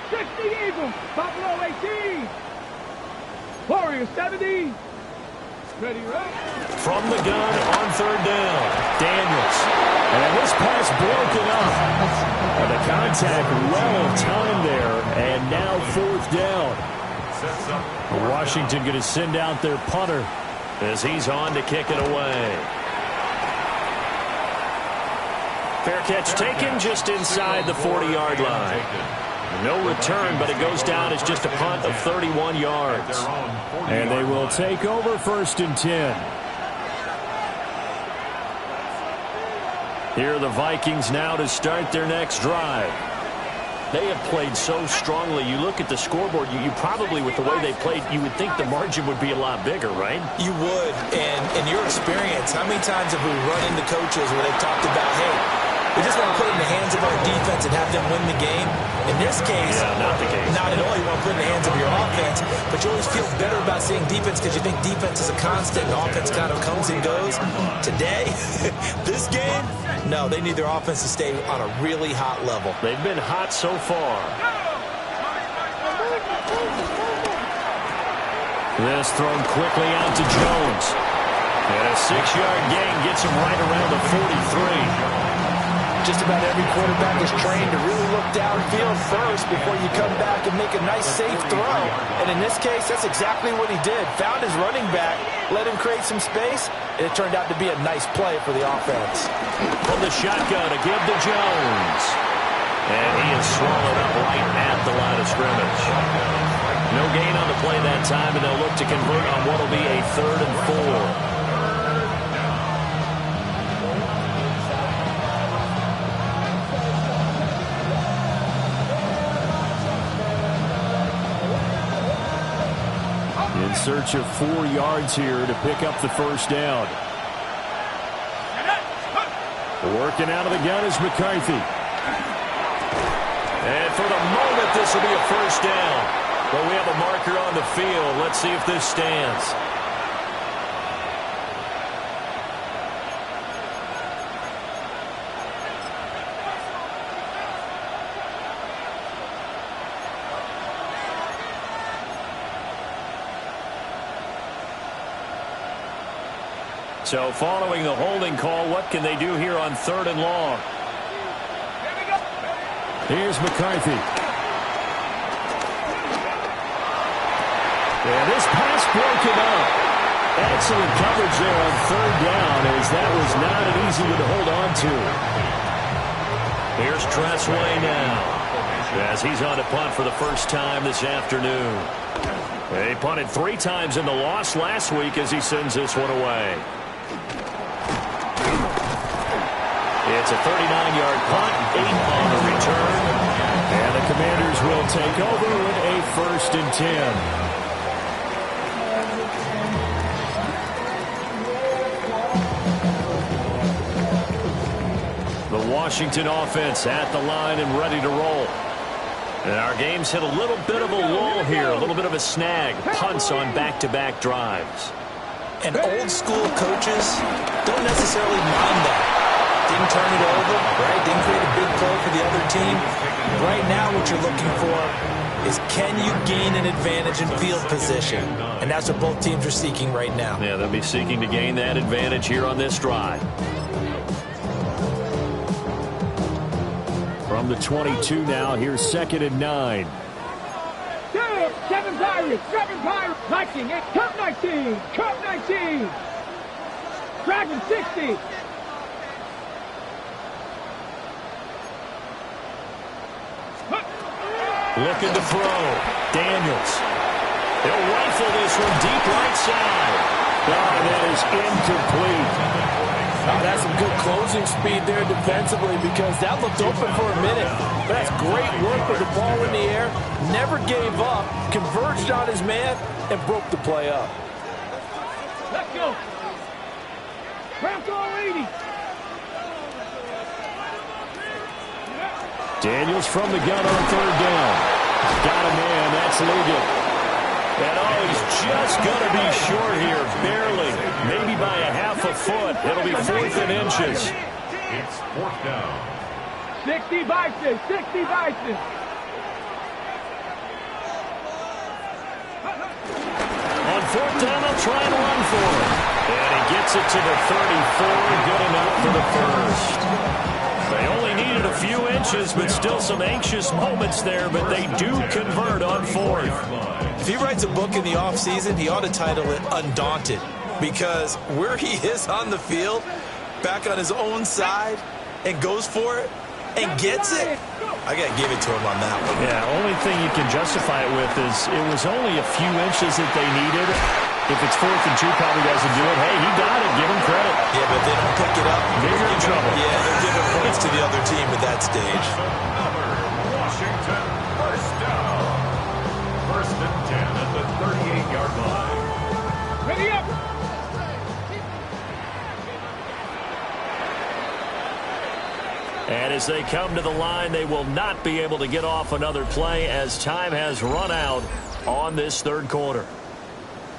[SPEAKER 4] 60 Eagles, Buffalo 18. Warriors 70. Ready, right?
[SPEAKER 2] From the gun on 3rd down, Daniels.
[SPEAKER 6] And this pass broken up. And the contact well timed there. And now 4th down. Washington going to send out their punter
[SPEAKER 2] as he's on to kick it away. Fair catch taken just inside the 40-yard line. No return, but it goes down as just a punt of 31 yards.
[SPEAKER 6] And they will take over 1st and 10.
[SPEAKER 2] Here are the Vikings now to start their next drive. They have played so strongly. You look at the scoreboard, you probably, with the way they played, you would think the margin would be a lot bigger, right?
[SPEAKER 3] You would. And in your experience, how many times have we run into coaches where they've talked about, hey, we just want to put it in the hands of our defense and have them win the game. And this case,
[SPEAKER 2] not the case.
[SPEAKER 3] Not at all. You want to put it in the hands of your offense, but you always feel better about seeing defense because you think defense is a constant and offense kind of comes and goes. Today, this game, no, they need their offense to stay on a really hot level.
[SPEAKER 2] They've been hot so far. This thrown quickly out to Jones. And a 6-yard gain gets him right around the 43.
[SPEAKER 3] Just about every quarterback is trained to really look downfield first before you come back and make a nice, safe throw. And in this case, that's exactly what he did. Found his running back, let him create some space, and it turned out to be a nice play for the offense.
[SPEAKER 2] From the shotgun to give to Jones. And he is swallowed up right at the line of scrimmage. No gain on the play that time, and they'll look to convert on what will be a 3rd and 4. In search of 4 yards here to pick up the first down. Working out of the gun is McCarthy. And for the moment, this will be a first down. But we have a marker on the field. Let's see if this stands. So following the holding call, what can they do here on 3rd and long? Here's McCarthy. And this pass broken up. Excellent coverage there on 3rd down, as that was not an easy one to hold on to. Here's Tressway now, as he's on to punt for the first time this afternoon. They punted 3 times in the loss last week as he sends this one away. It's a 39-yard punt, 8 on the return. And the Commanders will take over with a 1st and 10. The Washington offense at the line and ready to roll. And our game's hit a little bit of a lull here, a little bit of a snag. Punts on back-to-back drives.
[SPEAKER 3] And old-school coaches don't necessarily mind that. Didn't turn it over, right? Didn't create a big play for the other team. Right now, what you're looking for is, can you gain an advantage in field position? And that's what both teams are seeking right now.
[SPEAKER 2] Yeah, they'll be seeking to gain that advantage here on this drive. From the 22 now, here's 2nd and 9.
[SPEAKER 4] 7 Pirates, 7 Pirates, 19, Cup 19, Cup 19, Dragon 60.
[SPEAKER 2] Looking to throw. Daniels. He'll rifle this one deep right side. Oh, that is incomplete.
[SPEAKER 3] That's some good closing speed there defensively, because that looked open for a minute. But that's great work with the ball in the air. Never gave up. Converged on his man and broke the play up.
[SPEAKER 4] Let's go. Bronco 80.
[SPEAKER 2] Daniels from the gun on 3rd down. Got a man. That's Ligon. And oh, he's just going to be short here. Barely. Maybe by a half a foot. It'll be 4th and inches.
[SPEAKER 5] It's 4th down.
[SPEAKER 4] 60 Bison. 60 Bison.
[SPEAKER 2] On 4th down, they'll try and run for it. And he gets it to the 34. Good enough for the first. They only needed a few inches, but still some anxious moments there, but they do convert on 4th.
[SPEAKER 3] If he writes a book in the offseason, he ought to title it Undaunted, because where he is on the field, back on his own side, and goes for it, and gets it, I got to give it to him on that one.
[SPEAKER 2] Yeah, only thing you can justify it with is it was only a few inches that they needed. If it's 4th and 2, probably doesn't do it. Hey, he got it. Give him credit.
[SPEAKER 3] Yeah, but they don't pick it up.
[SPEAKER 2] They're in trouble.
[SPEAKER 3] Yeah, they're giving points to the other team at that stage.
[SPEAKER 5] Washington, 1st down. 1st and 10 at the 38-yard line.
[SPEAKER 4] Ready up.
[SPEAKER 2] And As they come to the line, they will not be able to get off another play as time has run out on this third quarter.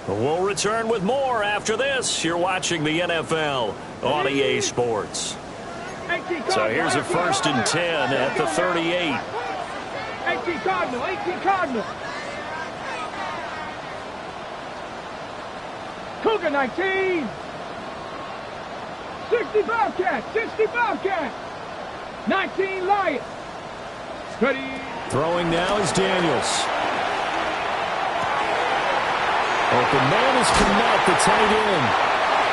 [SPEAKER 2] We'll return with more after this. You're watching the NFL on EA Sports. So here's a 1st and 10 at the 38.
[SPEAKER 4] 18 Cardinal, 18 Cardinal. Cougar 19. 60 Bobcat, 60 Bobcat. 19 Lions. Ready.
[SPEAKER 6] Throwing now is Daniels. Open man is Kmet, the tight end.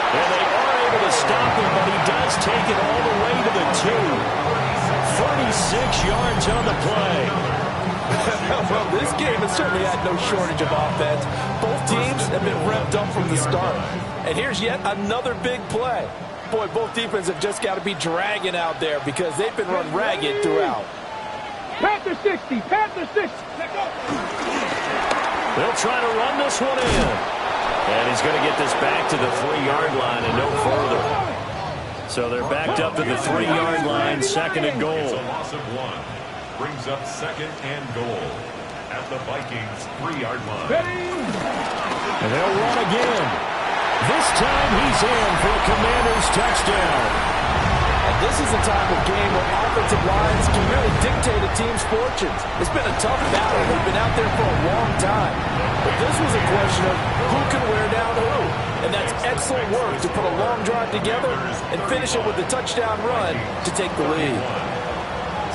[SPEAKER 2] And they are able to stop him, but he does take it all the way to the 2. 36 yards on the play.
[SPEAKER 3] Well, this game has certainly had no shortage of offense. Both teams have been revved up from the start. And here's yet another big play. Boy, both defenses have just got to be dragging out there because they've been run ragged throughout.
[SPEAKER 4] Panther 60, Panther 60.
[SPEAKER 2] They'll try to run this one in. And he's going to get this back to the 3-yard line and no further. So they're backed up to the 3-yard line, 2nd and goal.
[SPEAKER 5] It's a loss of 1. Brings up 2nd and goal at the Vikings 3-yard line.
[SPEAKER 6] And they'll run again. This time he's in for a Commanders touchdown.
[SPEAKER 3] And this is a type of game where offensive lines can really dictate a team's fortunes. It's been a tough battle. They've been out there for a long time. But this was a question of who can wear down who. And that's excellent work to put a long drive together and finish it with a touchdown run to take the lead.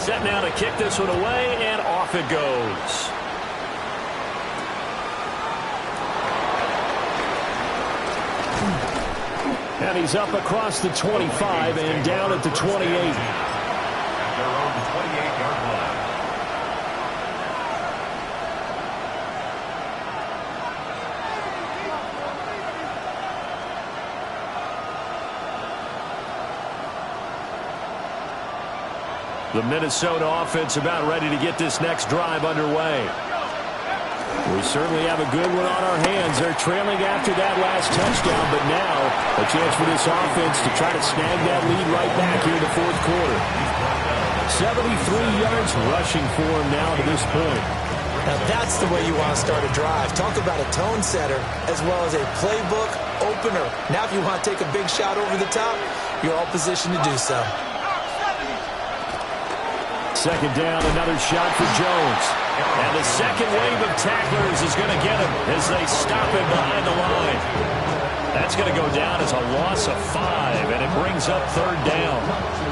[SPEAKER 2] Set now to kick this one away, and off it goes.
[SPEAKER 6] And he's up across the 25 and down at the 28.
[SPEAKER 5] At their own 28-yard line.
[SPEAKER 2] The Minnesota offense about ready to get this next drive underway.
[SPEAKER 6] We certainly have a good one on our hands. They're trailing after that last touchdown, but now a chance for this offense to try to snag that lead right back here in the 4th quarter. 73 yards rushing for him now to this point.
[SPEAKER 7] Now that's the way you want to start a drive. Talk about a tone setter as well as a playbook opener. Now if you want to take a big shot over the top, you're all positioned to do so.
[SPEAKER 6] 2nd down, another shot for Jones.
[SPEAKER 2] And the second wave of tacklers is going to get him as they stop him behind the line. That's going to go down as a loss of 5, and it brings up 3rd down.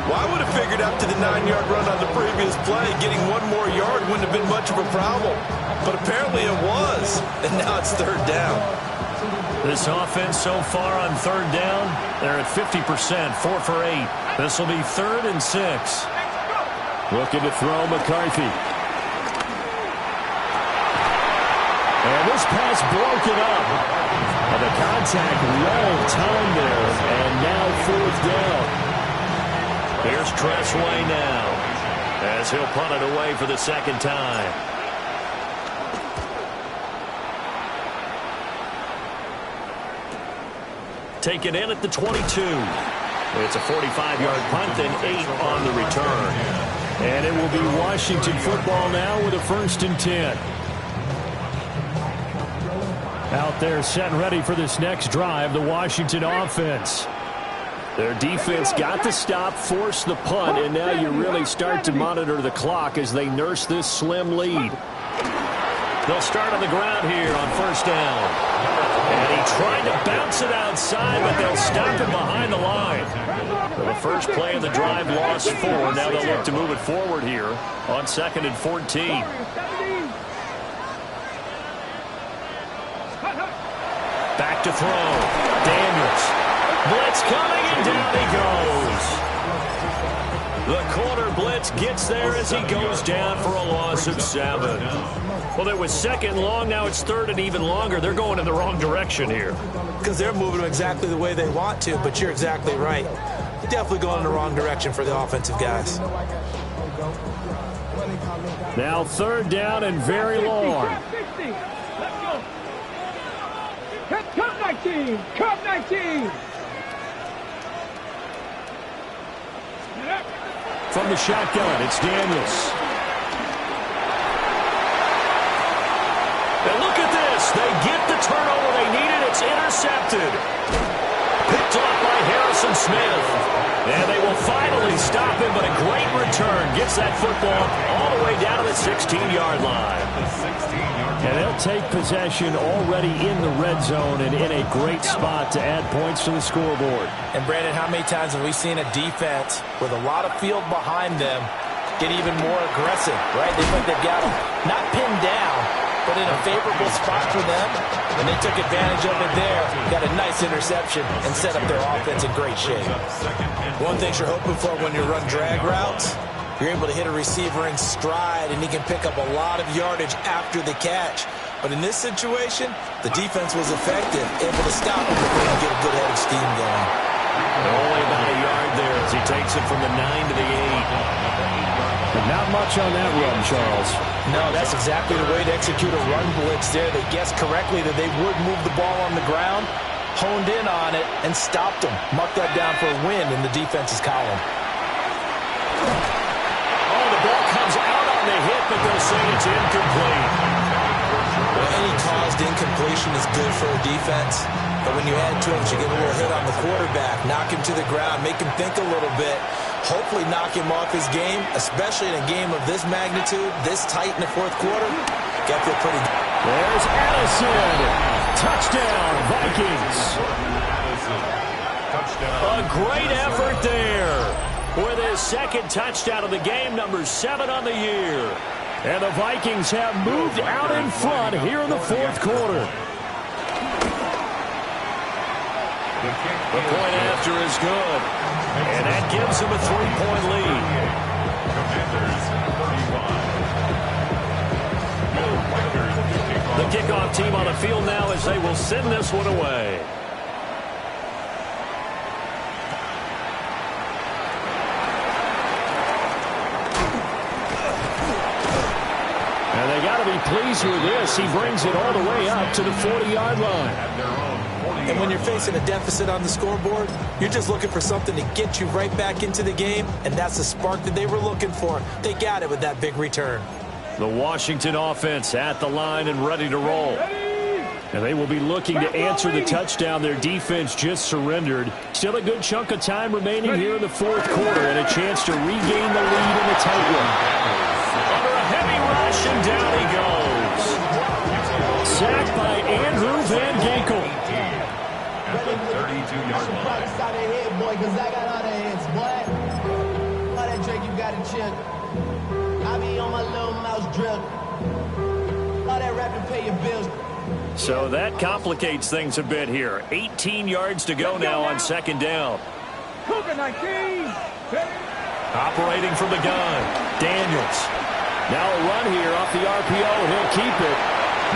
[SPEAKER 3] Well, I would have figured after the 9-yard run on the previous play, getting 1 more yard wouldn't have been much of a problem. But apparently it was, and now it's 3rd down.
[SPEAKER 2] This offense so far on 3rd down, they're at 50%, 4 for 8. This will be 3rd and 6.
[SPEAKER 6] Looking to throw McCarthy. And this pass broken up. And the contact well timed there. And now 4th down.
[SPEAKER 2] Here's Tressway now as he'll punt it away for the 2nd time. Taken in at the 22. It's a 45-yard punt and 8 on the return.
[SPEAKER 6] And it will be Washington football now with a 1st and 10. Out there set and ready for this next drive, the Washington offense. Their defense got the stop, forced the punt, and now you really start to monitor the clock as they nurse this slim lead.
[SPEAKER 2] They'll start on the ground here on 1st down. And he tried to bounce it outside, but they'll stop him behind the line. So the first play of the drive lost 4. Now they'll look to move it forward here on 2nd and 14. Back to throw. Daniels. Blitz coming, and down he goes. The corner blitz gets there as he goes down for a loss of 7. Well, it was 2nd long. Now it's 3rd and even longer. They're going in the wrong direction here.
[SPEAKER 7] Because they're moving them exactly the way they want to, but you're exactly right. Definitely going in the wrong direction for the offensive guys.
[SPEAKER 6] Now 3rd down and very long.
[SPEAKER 4] Cup 19, Cup 19.
[SPEAKER 6] From the shotgun, it's Daniels. And look at this. They get the turnover they needed. It's intercepted. Picked off by Harrison Smith. And they will finally stop him, but a great return. Gets that football all the way down to the 16-yard line. And they'll take possession already in the red zone and in a great spot to add points to the scoreboard.
[SPEAKER 3] And, Brandon, how many times have we seen a defense with a lot of field behind them get even more aggressive, right? They think they've got them not pinned down, but in a favorable spot for them, and they took advantage of it there. Got a nice interception and set up their offense in great shape.
[SPEAKER 7] One thing you're hoping for when you run drag routes, you're able to hit a receiver in stride, and he can pick up a lot of yardage after the catch. But in this situation, the defense was effective, able to stop him before he get a good head of steam going.
[SPEAKER 2] Only about a yard there as he takes it from the 9 to the 8.
[SPEAKER 6] But not much on that run, Charles.
[SPEAKER 3] No, that's exactly the way to execute a run blitz there. They guessed correctly that they would move the ball on the ground, honed in on it, and stopped them. Marked that down for a win in the defense's column.
[SPEAKER 2] Oh, the ball comes out on the hit, but they'll say it's incomplete.
[SPEAKER 7] Well, any caused incompletion is good for a defense. But when you add to it, you get a little hit on the quarterback, knock him to the ground, make him think a little bit, hopefully knock him off his game, especially in a game of this magnitude, this tight in the fourth quarter. Got to feel pretty good.
[SPEAKER 6] There's Addison. Touchdown, Vikings.
[SPEAKER 2] A great effort there with his second touchdown of the game, number 7 on the year.
[SPEAKER 6] And the Vikings have moved out in front here in the fourth quarter.
[SPEAKER 2] The point after is good, and that gives them a 3-point lead. The kickoff team on the field now as they will send this one away.
[SPEAKER 6] And they got to be pleased with this. He brings it all the way up to the 40-yard line.
[SPEAKER 7] And when you're facing a deficit on the scoreboard, you're just looking for something to get you right back into the game, and that's the spark that they were looking for. They got it with that big return.
[SPEAKER 2] The Washington offense at the line and ready to roll.
[SPEAKER 6] And they will be looking to answer the touchdown their defense just surrendered. Still a good chunk of time remaining here in the fourth quarter and a chance to regain the lead in the tight one.
[SPEAKER 2] Under a heavy rush, and down he goes.
[SPEAKER 6] Sacked by Andrew Van Ginkel.
[SPEAKER 5] At the 32-yard line.
[SPEAKER 8] Boy, cause I got all the hits, boy. All that Drake you got to chill. I be on my little mouse drill. All that rapping pay your bills.
[SPEAKER 2] So that complicates things a bit here. 18 yards to go now on second down.
[SPEAKER 4] Cougar 19.
[SPEAKER 2] Operating from the gun, Daniels.
[SPEAKER 6] Now a run here off the RPO, and he'll keep it.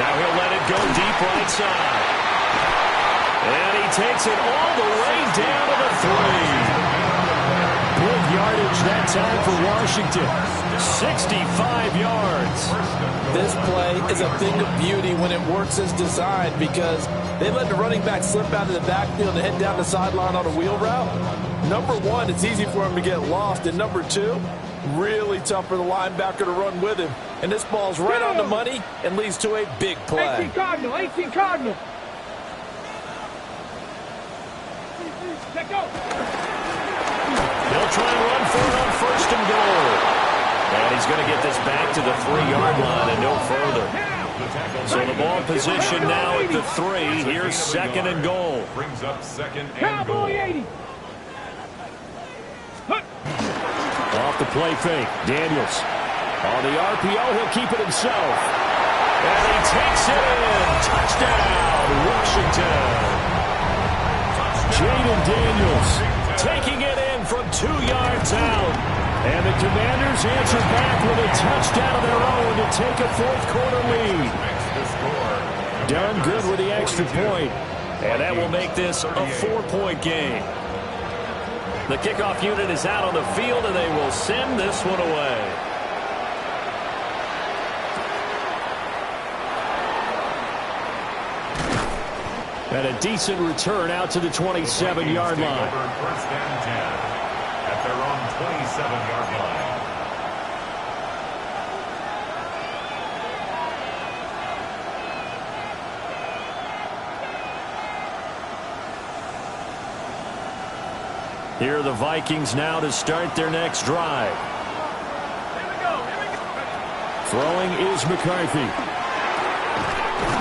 [SPEAKER 2] Now he'll let it go deep right side. And he takes it all the way down to the 3.
[SPEAKER 6] Big yardage that time for Washington.
[SPEAKER 2] 65 yards.
[SPEAKER 3] This play is a thing of beauty when it works as designed because they let the running back slip out of the backfield and head down the sideline on a wheel route. Number one, it's easy for him to get lost. And number two, really tough for the linebacker to run with him. And this ball's right on the money and leads to a big play.
[SPEAKER 4] 18 Cardinal, 18 Cardinal. Let go.
[SPEAKER 2] They'll try and run for it on first and goal. And he's going to get this back to the 3-yard line and no further. So the ball position now at the 3. Here's second and goal.
[SPEAKER 5] Brings up second and goal.
[SPEAKER 4] Cowboy 80.
[SPEAKER 6] Off the play fake, Daniels. On the RPO, he'll keep it himself.
[SPEAKER 2] And he takes it in. Touchdown, Washington.
[SPEAKER 6] Jaden Daniels
[SPEAKER 2] taking it in from 2 yards out.
[SPEAKER 6] And the Commanders answer back with a touchdown of their own to take a fourth quarter lead.
[SPEAKER 2] Done good with the extra point. And that will make this a 4-point game. The kickoff unit is out on the field, and they will send this one away.
[SPEAKER 6] And a decent return out to the 27-yard line.
[SPEAKER 5] First and 10 at their own 27-yard line.
[SPEAKER 2] Here are the Vikings now to start their next drive. Throwing is McCarthy.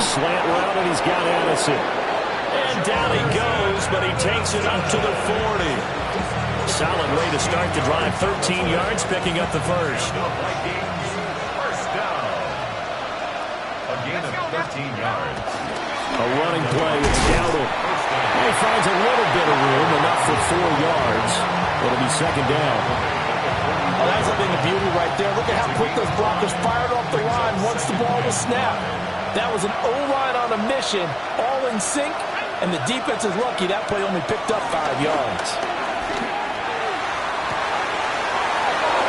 [SPEAKER 2] Slant route, and he's got Addison. And down he goes, but he takes it up to the 40. Solid way to start the drive. 13 yards, picking up the first.
[SPEAKER 5] First down. A gain of 13 yards.
[SPEAKER 2] A running play with Dowdle. He finds a little bit of room, enough for 4 yards. It'll be second down.
[SPEAKER 3] Oh, that's a thing of beauty right there. Look at how quick those blockers fired off the line once the ball was snapped. That was an O-line on a mission, all in sync, and the defense is lucky that play only picked up 5 yards.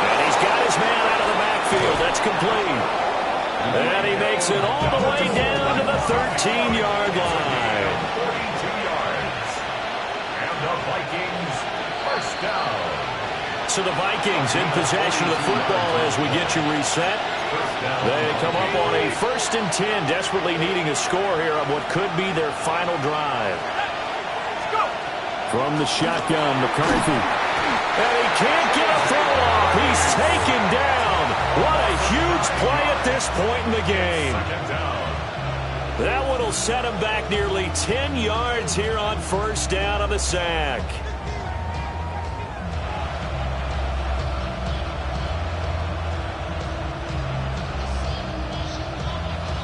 [SPEAKER 2] And he's got his man out of the backfield. That's complete. And he makes it all the way down to the 13-yard line.
[SPEAKER 5] 42 yards. And the Vikings first down.
[SPEAKER 2] So the Vikings in possession of the football as we get you reset. They come up on a 1st and 10, desperately needing a score here on what could be their final drive.
[SPEAKER 6] From the shotgun, McCarthy.
[SPEAKER 2] And he can't get a throw off. He's taken down. What a huge play at this point in the game. That one will set him back nearly 10 yards here on 1st down on the sack.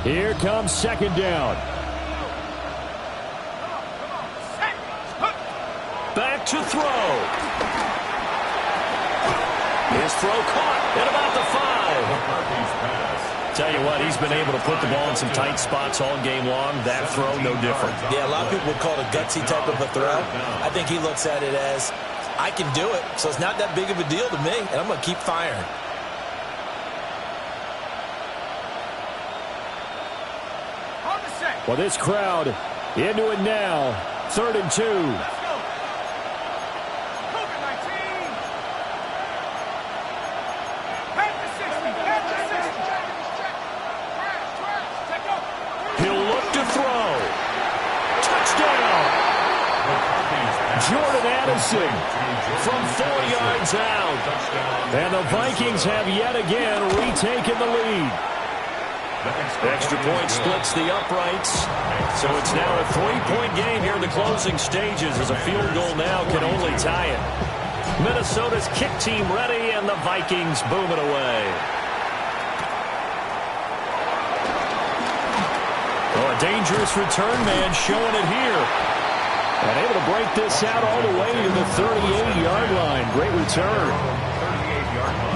[SPEAKER 6] Here comes second down.
[SPEAKER 2] Back to throw. His throw caught at about the 5. Tell you what, he's been able to put the ball in some tight spots all game long. That throw, no different.
[SPEAKER 7] Yeah, a lot of people would call it a gutsy type of a throw. I think he looks at it as, I can do it, so it's not that big of a deal to me, and I'm going to keep firing.
[SPEAKER 6] Well, this crowd into it now. 3rd and 2.
[SPEAKER 2] He'll look to throw. Touchdown. Jordan Addison from 4 yards out. And the Vikings have yet again retaken the lead. Extra point splits the uprights. So it's now a 3-point game here in the closing stages as a field goal now can only tie it. Minnesota's kick team ready, and the Vikings boom it away. Oh, a dangerous return man showing it here.
[SPEAKER 6] And able to break this out all the way to the 38-yard line. Great return.
[SPEAKER 5] 38-yard line.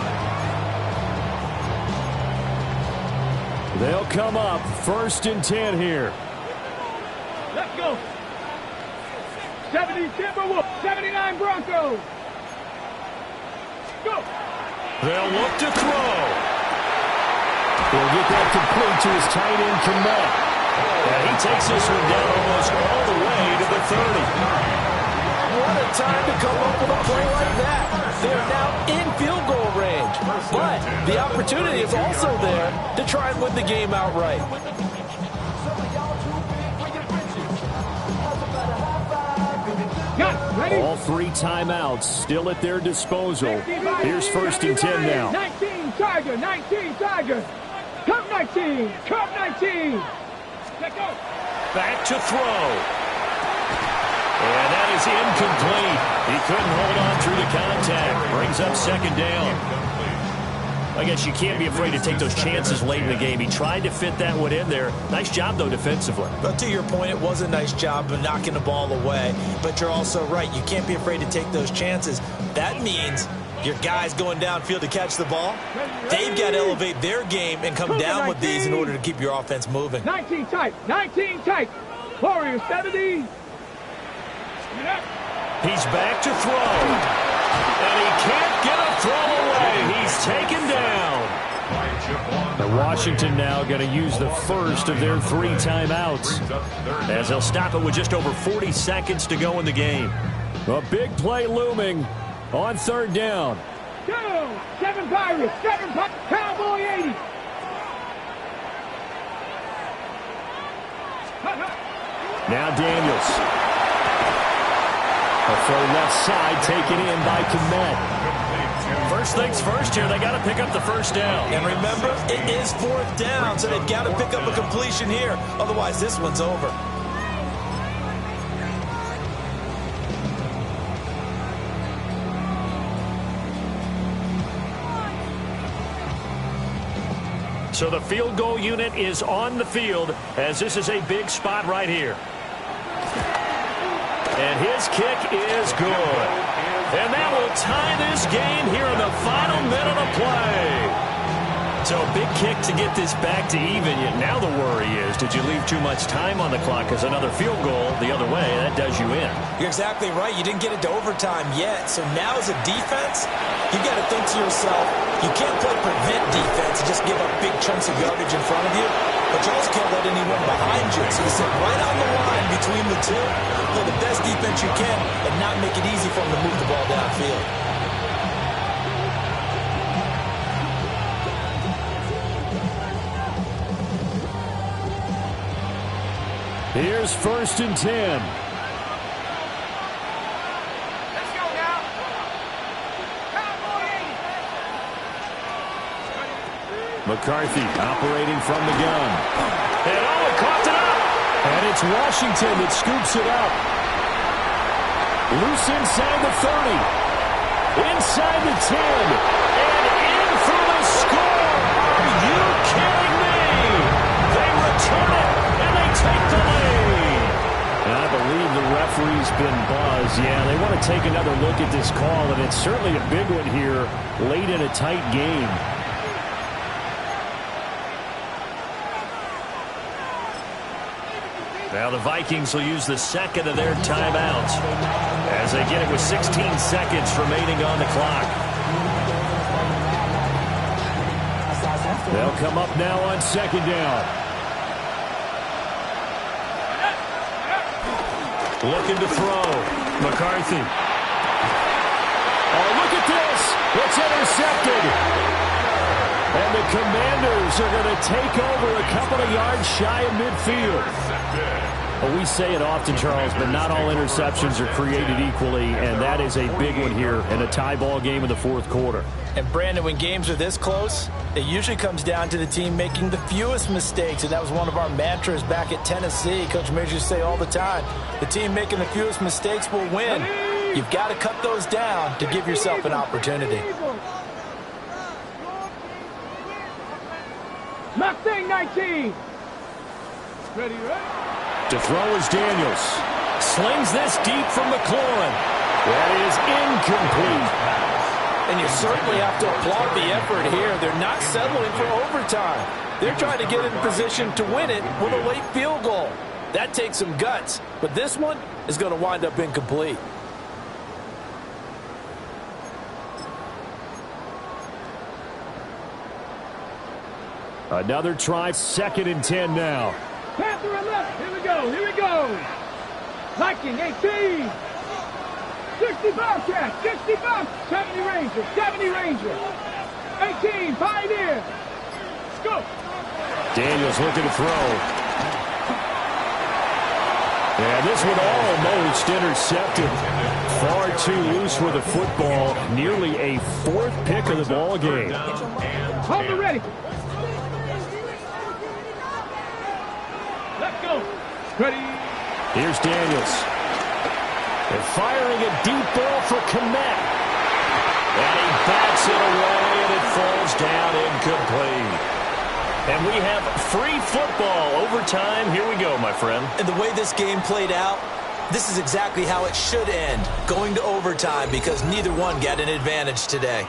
[SPEAKER 6] They'll come up 1st and 10 here.
[SPEAKER 4] Let's go. 70 Timberwolves, 79 Broncos. Go.
[SPEAKER 2] They'll look to throw.
[SPEAKER 6] He'll get that complete to his tight end, Ncaa.
[SPEAKER 2] And he takes this one down almost all the way to the 30.
[SPEAKER 3] What a time to come up with a play like that. They're now in field goal range. But the opportunity is also there to try and win the game outright.
[SPEAKER 6] All 3 timeouts still at their disposal. Here's 1st and 10 now.
[SPEAKER 4] 19 Tiger, 19 Tiger. Cup 19, Cup 19. Let's go.
[SPEAKER 2] Back to throw. And that is incomplete. He couldn't hold on through the contact. Brings up second down. I guess you can't be afraid to take those chances late in the game. He tried to fit that one in there. Nice job, though, defensively.
[SPEAKER 7] But to your point, it was a nice job of knocking the ball away. But you're also right. You can't be afraid to take those chances. That means your guys going downfield to catch the ball. They've got to elevate their game and come down with these in order to keep your offense moving.
[SPEAKER 4] 19 tight, 19 tight. Warriors 70.
[SPEAKER 2] He's back to throw. And he can't get a throw away. He's taken down.
[SPEAKER 6] And Washington now going to use the first of their 3 timeouts,
[SPEAKER 2] as they'll stop it with just over 40 seconds to go in the game.
[SPEAKER 6] A big play looming on 3rd down.
[SPEAKER 4] 2, 7 Pirates, Cowboy 80.
[SPEAKER 6] Now Daniels. A throw left side taken in by Ncaa.
[SPEAKER 2] First things first here, they got to pick up the first down.
[SPEAKER 7] And remember, it is 4th down, so they've got to pick up a completion here. Otherwise, this one's over.
[SPEAKER 2] So the field goal unit is on the field as this is a big spot right here. And his kick is good. And that will tie this game here in the final minute of play. So a big kick to get this back to even. Yet now the worry is, did you leave too much time on the clock? Because another field goal the other way, that does you in.
[SPEAKER 7] You're exactly right. You didn't get it to overtime yet. So now as a defense, you got to think to yourself, you can't play prevent defense and just give up big chunks of garbage in front of you. But you also can't let anyone behind you. So you sit right on the line between the two, play the best defense you can, and not make it easy for them to move the ball downfield.
[SPEAKER 6] Here's 1st and 10.
[SPEAKER 4] Let's go now. Cowboy 80.
[SPEAKER 6] McCarthy operating from the gun.
[SPEAKER 2] And it coughed it up.
[SPEAKER 6] And it's Washington that scoops it up. Loose inside the 30. Inside the 10. And in for the score. Are you kidding me? They return it, and they take the lead. And I believe the referee's been buzzed. Yeah, they want to take another look at this call, and it's certainly a big one here late in a tight game.
[SPEAKER 2] Now the Vikings will use the second of their timeouts as they get it with 16 seconds remaining on the clock.
[SPEAKER 6] They'll come up now on 2nd down.
[SPEAKER 2] Looking to throw. McCarthy.
[SPEAKER 6] Oh, look at this. It's intercepted. And the Commanders are going to take over a couple of yards shy of midfield. Well, we say it often, Charles, but not all interceptions are created equally, and that is a big one here in a tie ball game in the 4th quarter.
[SPEAKER 3] And, Brandon, when games are this close, it usually comes down to the team making the fewest mistakes, and that was one of our mantras back at Tennessee. Coach Majors used to say all the time, the team making the fewest mistakes will win. You've got to cut those down to give yourself an opportunity.
[SPEAKER 4] Mustang 19. Ready, ready.
[SPEAKER 6] To throw is Daniels.
[SPEAKER 2] Slings this deep from McLaurin.
[SPEAKER 6] That is incomplete.
[SPEAKER 3] And you certainly have to applaud the effort here. They're not settling for overtime. They're trying to get in position to win it with a late field goal. That takes some guts. But this one is going to wind up incomplete.
[SPEAKER 6] Another try, 2nd and 10 now.
[SPEAKER 4] Panther 11. Here we go. Here we go. Viking 18. 65 Cat. 65. 70 Ranger. 70 Ranger. 18. Pioneer. Let's go.
[SPEAKER 6] Daniels looking to throw. And this one almost intercepted. Far too loose with the football. Nearly a 4th pick of the ball game.
[SPEAKER 4] Hold it ready. Let's go. Ready.
[SPEAKER 6] Here's Daniels. They're firing a deep ball for Ncaa.
[SPEAKER 2] And he bats it away, and it falls down incomplete. And we have free football. Overtime. Here we go, my friend.
[SPEAKER 7] And the way this game played out, this is exactly how it should end, going to overtime, because neither one got an advantage today.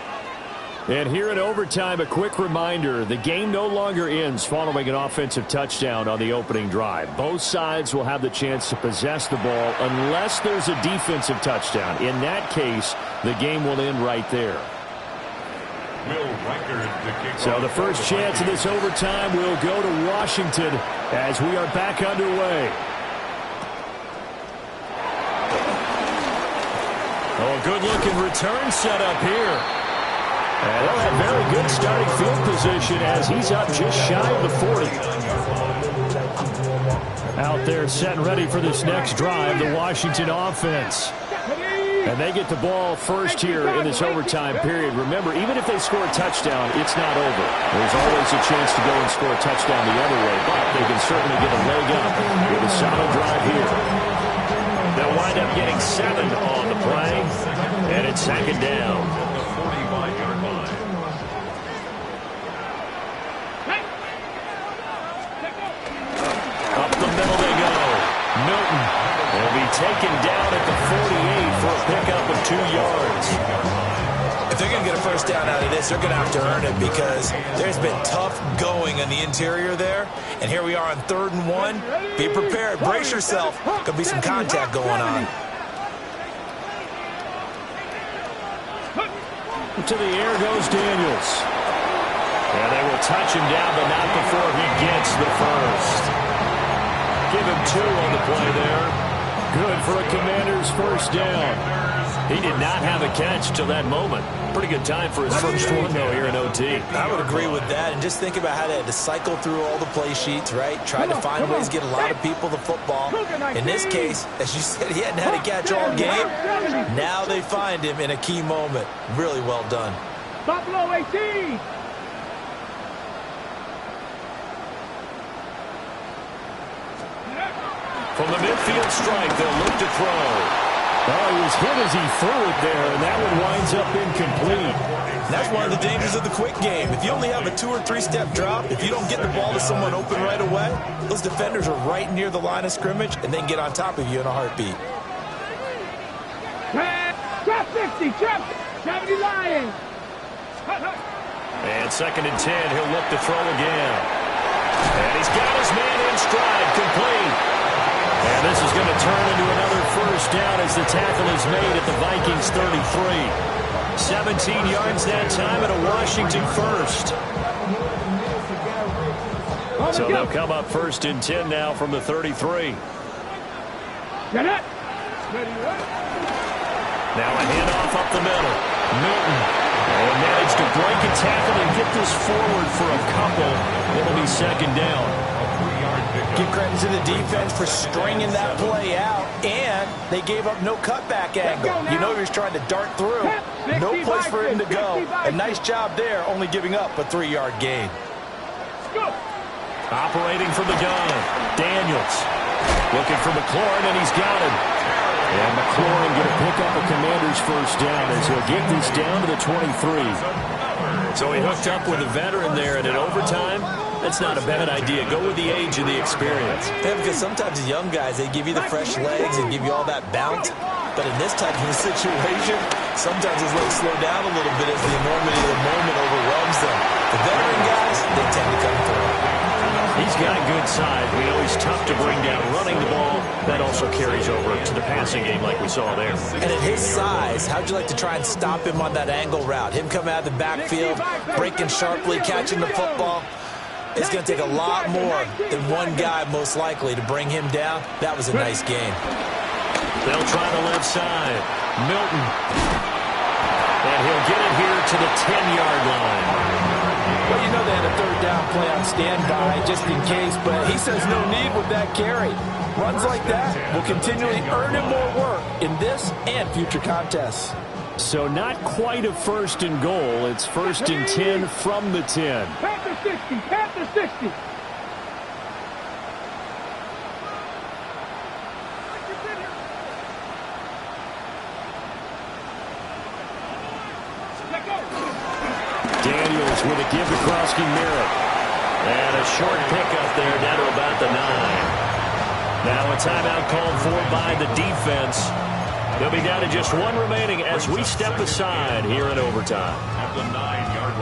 [SPEAKER 6] And here in overtime, a quick reminder, the game no longer ends following an offensive touchdown on the opening drive. Both sides will have the chance to possess the ball unless there's a defensive touchdown. In that case, the game will end right there. So the first chance of this overtime will go to Washington as we are back underway.
[SPEAKER 2] Oh, good-looking return setup here. And they'll have very good starting field position as he's up just shy of the 40. Out there set and ready for this next drive, the Washington offense. And they get the ball first here in this overtime period. Remember, even if they score a touchdown, it's not over. There's always a chance to go and score a touchdown the other way, but they can certainly get a leg up with a solid drive here. They'll wind up getting 7 on the play, and it's second down. Up the middle they go. Milton will be taken down at the 48 for a pickup of 2 yards.
[SPEAKER 7] If they're going to get a first down out of this, they're going to have to earn it because there's been tough going on the interior there. And here we are on 3rd and 1. Be prepared. Brace yourself. Could be some contact going on.
[SPEAKER 2] To the air goes Daniels. And they will touch him down, but not before he gets the first. Give him 2 on the play there. Good for a Commanders first down. He did not have a catch till that moment. Pretty good time for his first one, though, here in OT.
[SPEAKER 7] I would agree with that. And just think about how they had to cycle through all the play sheets, right? Trying to find ways to get a lot of people the football. In this case, as you said, he hadn't had a catch all game. Now they find him in a key moment. Really well done.
[SPEAKER 4] Buffalo 18.
[SPEAKER 2] From the midfield strike, they'll look to throw. Oh, he was hit as he threw it there, and that one winds up incomplete.
[SPEAKER 7] That's one of the dangers of the quick game. If you only have a 2- or 3-step drop, if you don't get the ball to someone open right away, those defenders are right near the line of scrimmage, and they can get on top of you in a heartbeat.
[SPEAKER 4] Trap 60, trap 70 Lions.
[SPEAKER 2] And 2nd and 10, he'll look to throw again. And he's got his man in stride, complete. And this is going to turn into another first down as the tackle is made at the Vikings 33. 17 yards that time and a Washington first. So they'll come up 1st and 10 now from the 33.
[SPEAKER 4] Get it.
[SPEAKER 2] Now a handoff up the middle. Milton will manage to break a tackle and get this forward for a couple. It'll be 2nd down.
[SPEAKER 3] Give credit to the defense for stringing that play out, and they gave up no cutback angle. You know he was trying to dart through. No place for him to go. A nice job there, only giving up a 3-yard gain.
[SPEAKER 2] Operating from the gun, Daniels. Looking for McLaurin, and he's got him. And McLaurin going to pick up a Commander's first down as he'll get this down to the 23. So he hooked up with a veteran there, and in overtime, that's not a bad idea. Go with the age and the experience.
[SPEAKER 7] Yeah, because sometimes the young guys, they give you the fresh legs and give you all that bounce. But in this type of a situation, sometimes his legs slow down a little bit as the enormity of the moment overwhelms them. The veteran guys, they tend to come through.
[SPEAKER 2] He's got good size. We know he's tough to bring down running the ball. That also carries over to the passing game like we saw there.
[SPEAKER 7] And at his size, how'd you like to try and stop him on that angle route? Him coming out of the backfield, breaking sharply, catching the football. It's going to take a lot more than one guy, most likely, to bring him down. That was a nice game.
[SPEAKER 2] They'll try the left side. Milton. And he'll get it here to the 10-yard line.
[SPEAKER 3] Well, you know they had a 3rd down play on standby just in case, but he says no need with that carry. Runs like that will continually earn him more work in this and future contests.
[SPEAKER 2] So not quite a 1st and goal. It's 1st and 10 from the 10.
[SPEAKER 4] Panther 60, Panther 60.
[SPEAKER 2] Daniels with a give to Krosky Merritt. And a short pickup there down to about the 9. Now a timeout called for by the defense. They'll be down to just 1 remaining as we step aside here in overtime.
[SPEAKER 5] At the 9-yard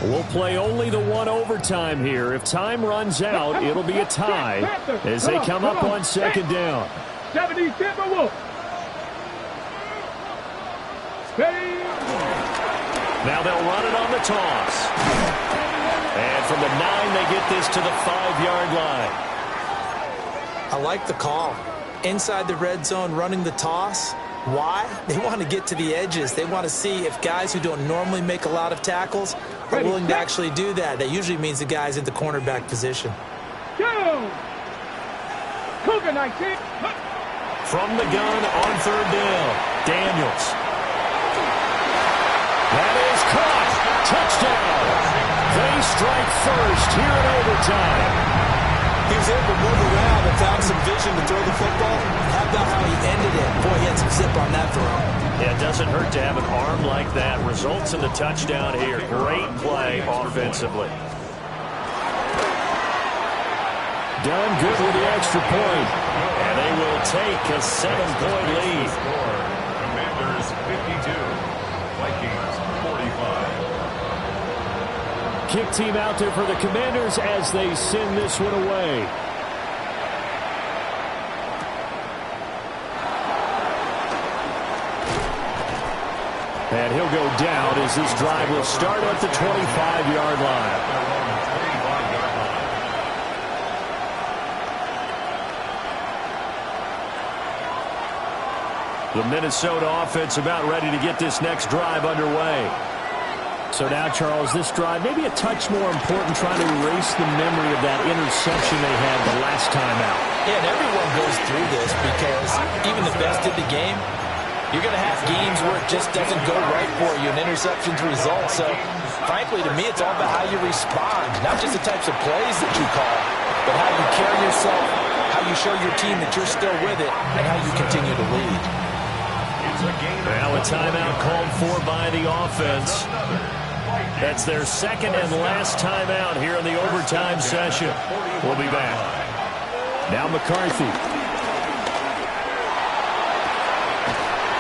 [SPEAKER 5] line.
[SPEAKER 2] We'll play only the 1 overtime here. If time runs out, it'll be a tie as they come up on 2nd down.
[SPEAKER 4] 70 Timberwolves.
[SPEAKER 2] Now they'll run it on the toss. And from the 9, they get this to the 5-yard line.
[SPEAKER 7] I like the call. Inside the red zone, running the toss. Why? They want to get to the edges. They want to see if guys who don't normally make a lot of tackles are willing to actually do that. That usually means the guy's in the cornerback position.
[SPEAKER 4] Cougar 19.
[SPEAKER 2] From the gun on third down, Daniels. That is caught. Touchdown. They strike first here in overtime.
[SPEAKER 7] He was able to move around and found some vision to throw the football. How about how he ended it? Boy, he had some zip on that throw.
[SPEAKER 2] Yeah, it doesn't hurt to have an arm like that. Results in the touchdown here. Great play offensively.
[SPEAKER 6] Done good with the extra point.
[SPEAKER 2] And they will take a 7-point lead.
[SPEAKER 5] Commanders 52, Vikings 45.
[SPEAKER 6] Kick team out there for the Commanders as they send this one away. And he'll go down as this drive will start at the 25-yard line.
[SPEAKER 2] The Minnesota offense about ready to get this next drive underway.
[SPEAKER 6] So now, Charles, this drive maybe a touch more important, trying to erase the memory of that interception they had the last time out.
[SPEAKER 7] Yeah, and everyone goes through this because even the best in the game, you're going to have games where it just doesn't go right for you, and interceptions result. So, frankly, to me, it's all about how you respond, not just the types of plays that you call, but how you carry yourself, how you show your team that you're still with it, and how you continue to lead.
[SPEAKER 2] Now a timeout called for by the offense. That's their second and last timeout here in the overtime session. We'll be back.
[SPEAKER 6] Now McCarthy.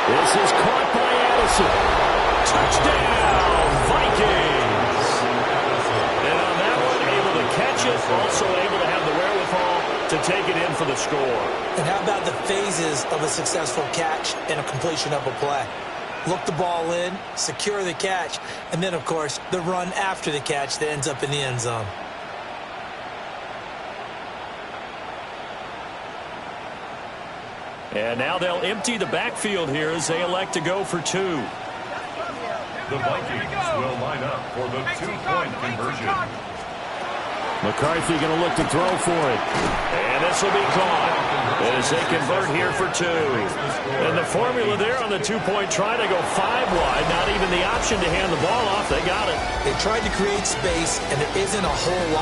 [SPEAKER 6] This is caught by Addison.
[SPEAKER 2] Touchdown, Vikings! And on that one, able to catch it, also able to have the wherewithal to take it in for the score.
[SPEAKER 7] And how about the phases of a successful catch and a completion of a play? Look the ball in, secure the catch, and then, of course, the run after the catch that ends up in the end zone.
[SPEAKER 2] And now they'll empty the backfield here as they elect to go for two.
[SPEAKER 5] The Vikings will line up for the two-point conversion.
[SPEAKER 2] McCarthy going to look to throw for it. And this will be caught as they convert here for two. And the formula there on the two-point try to go 5 wide. Not even the option to hand the ball off. They got it.
[SPEAKER 7] They tried to create space, and there isn't a whole lot.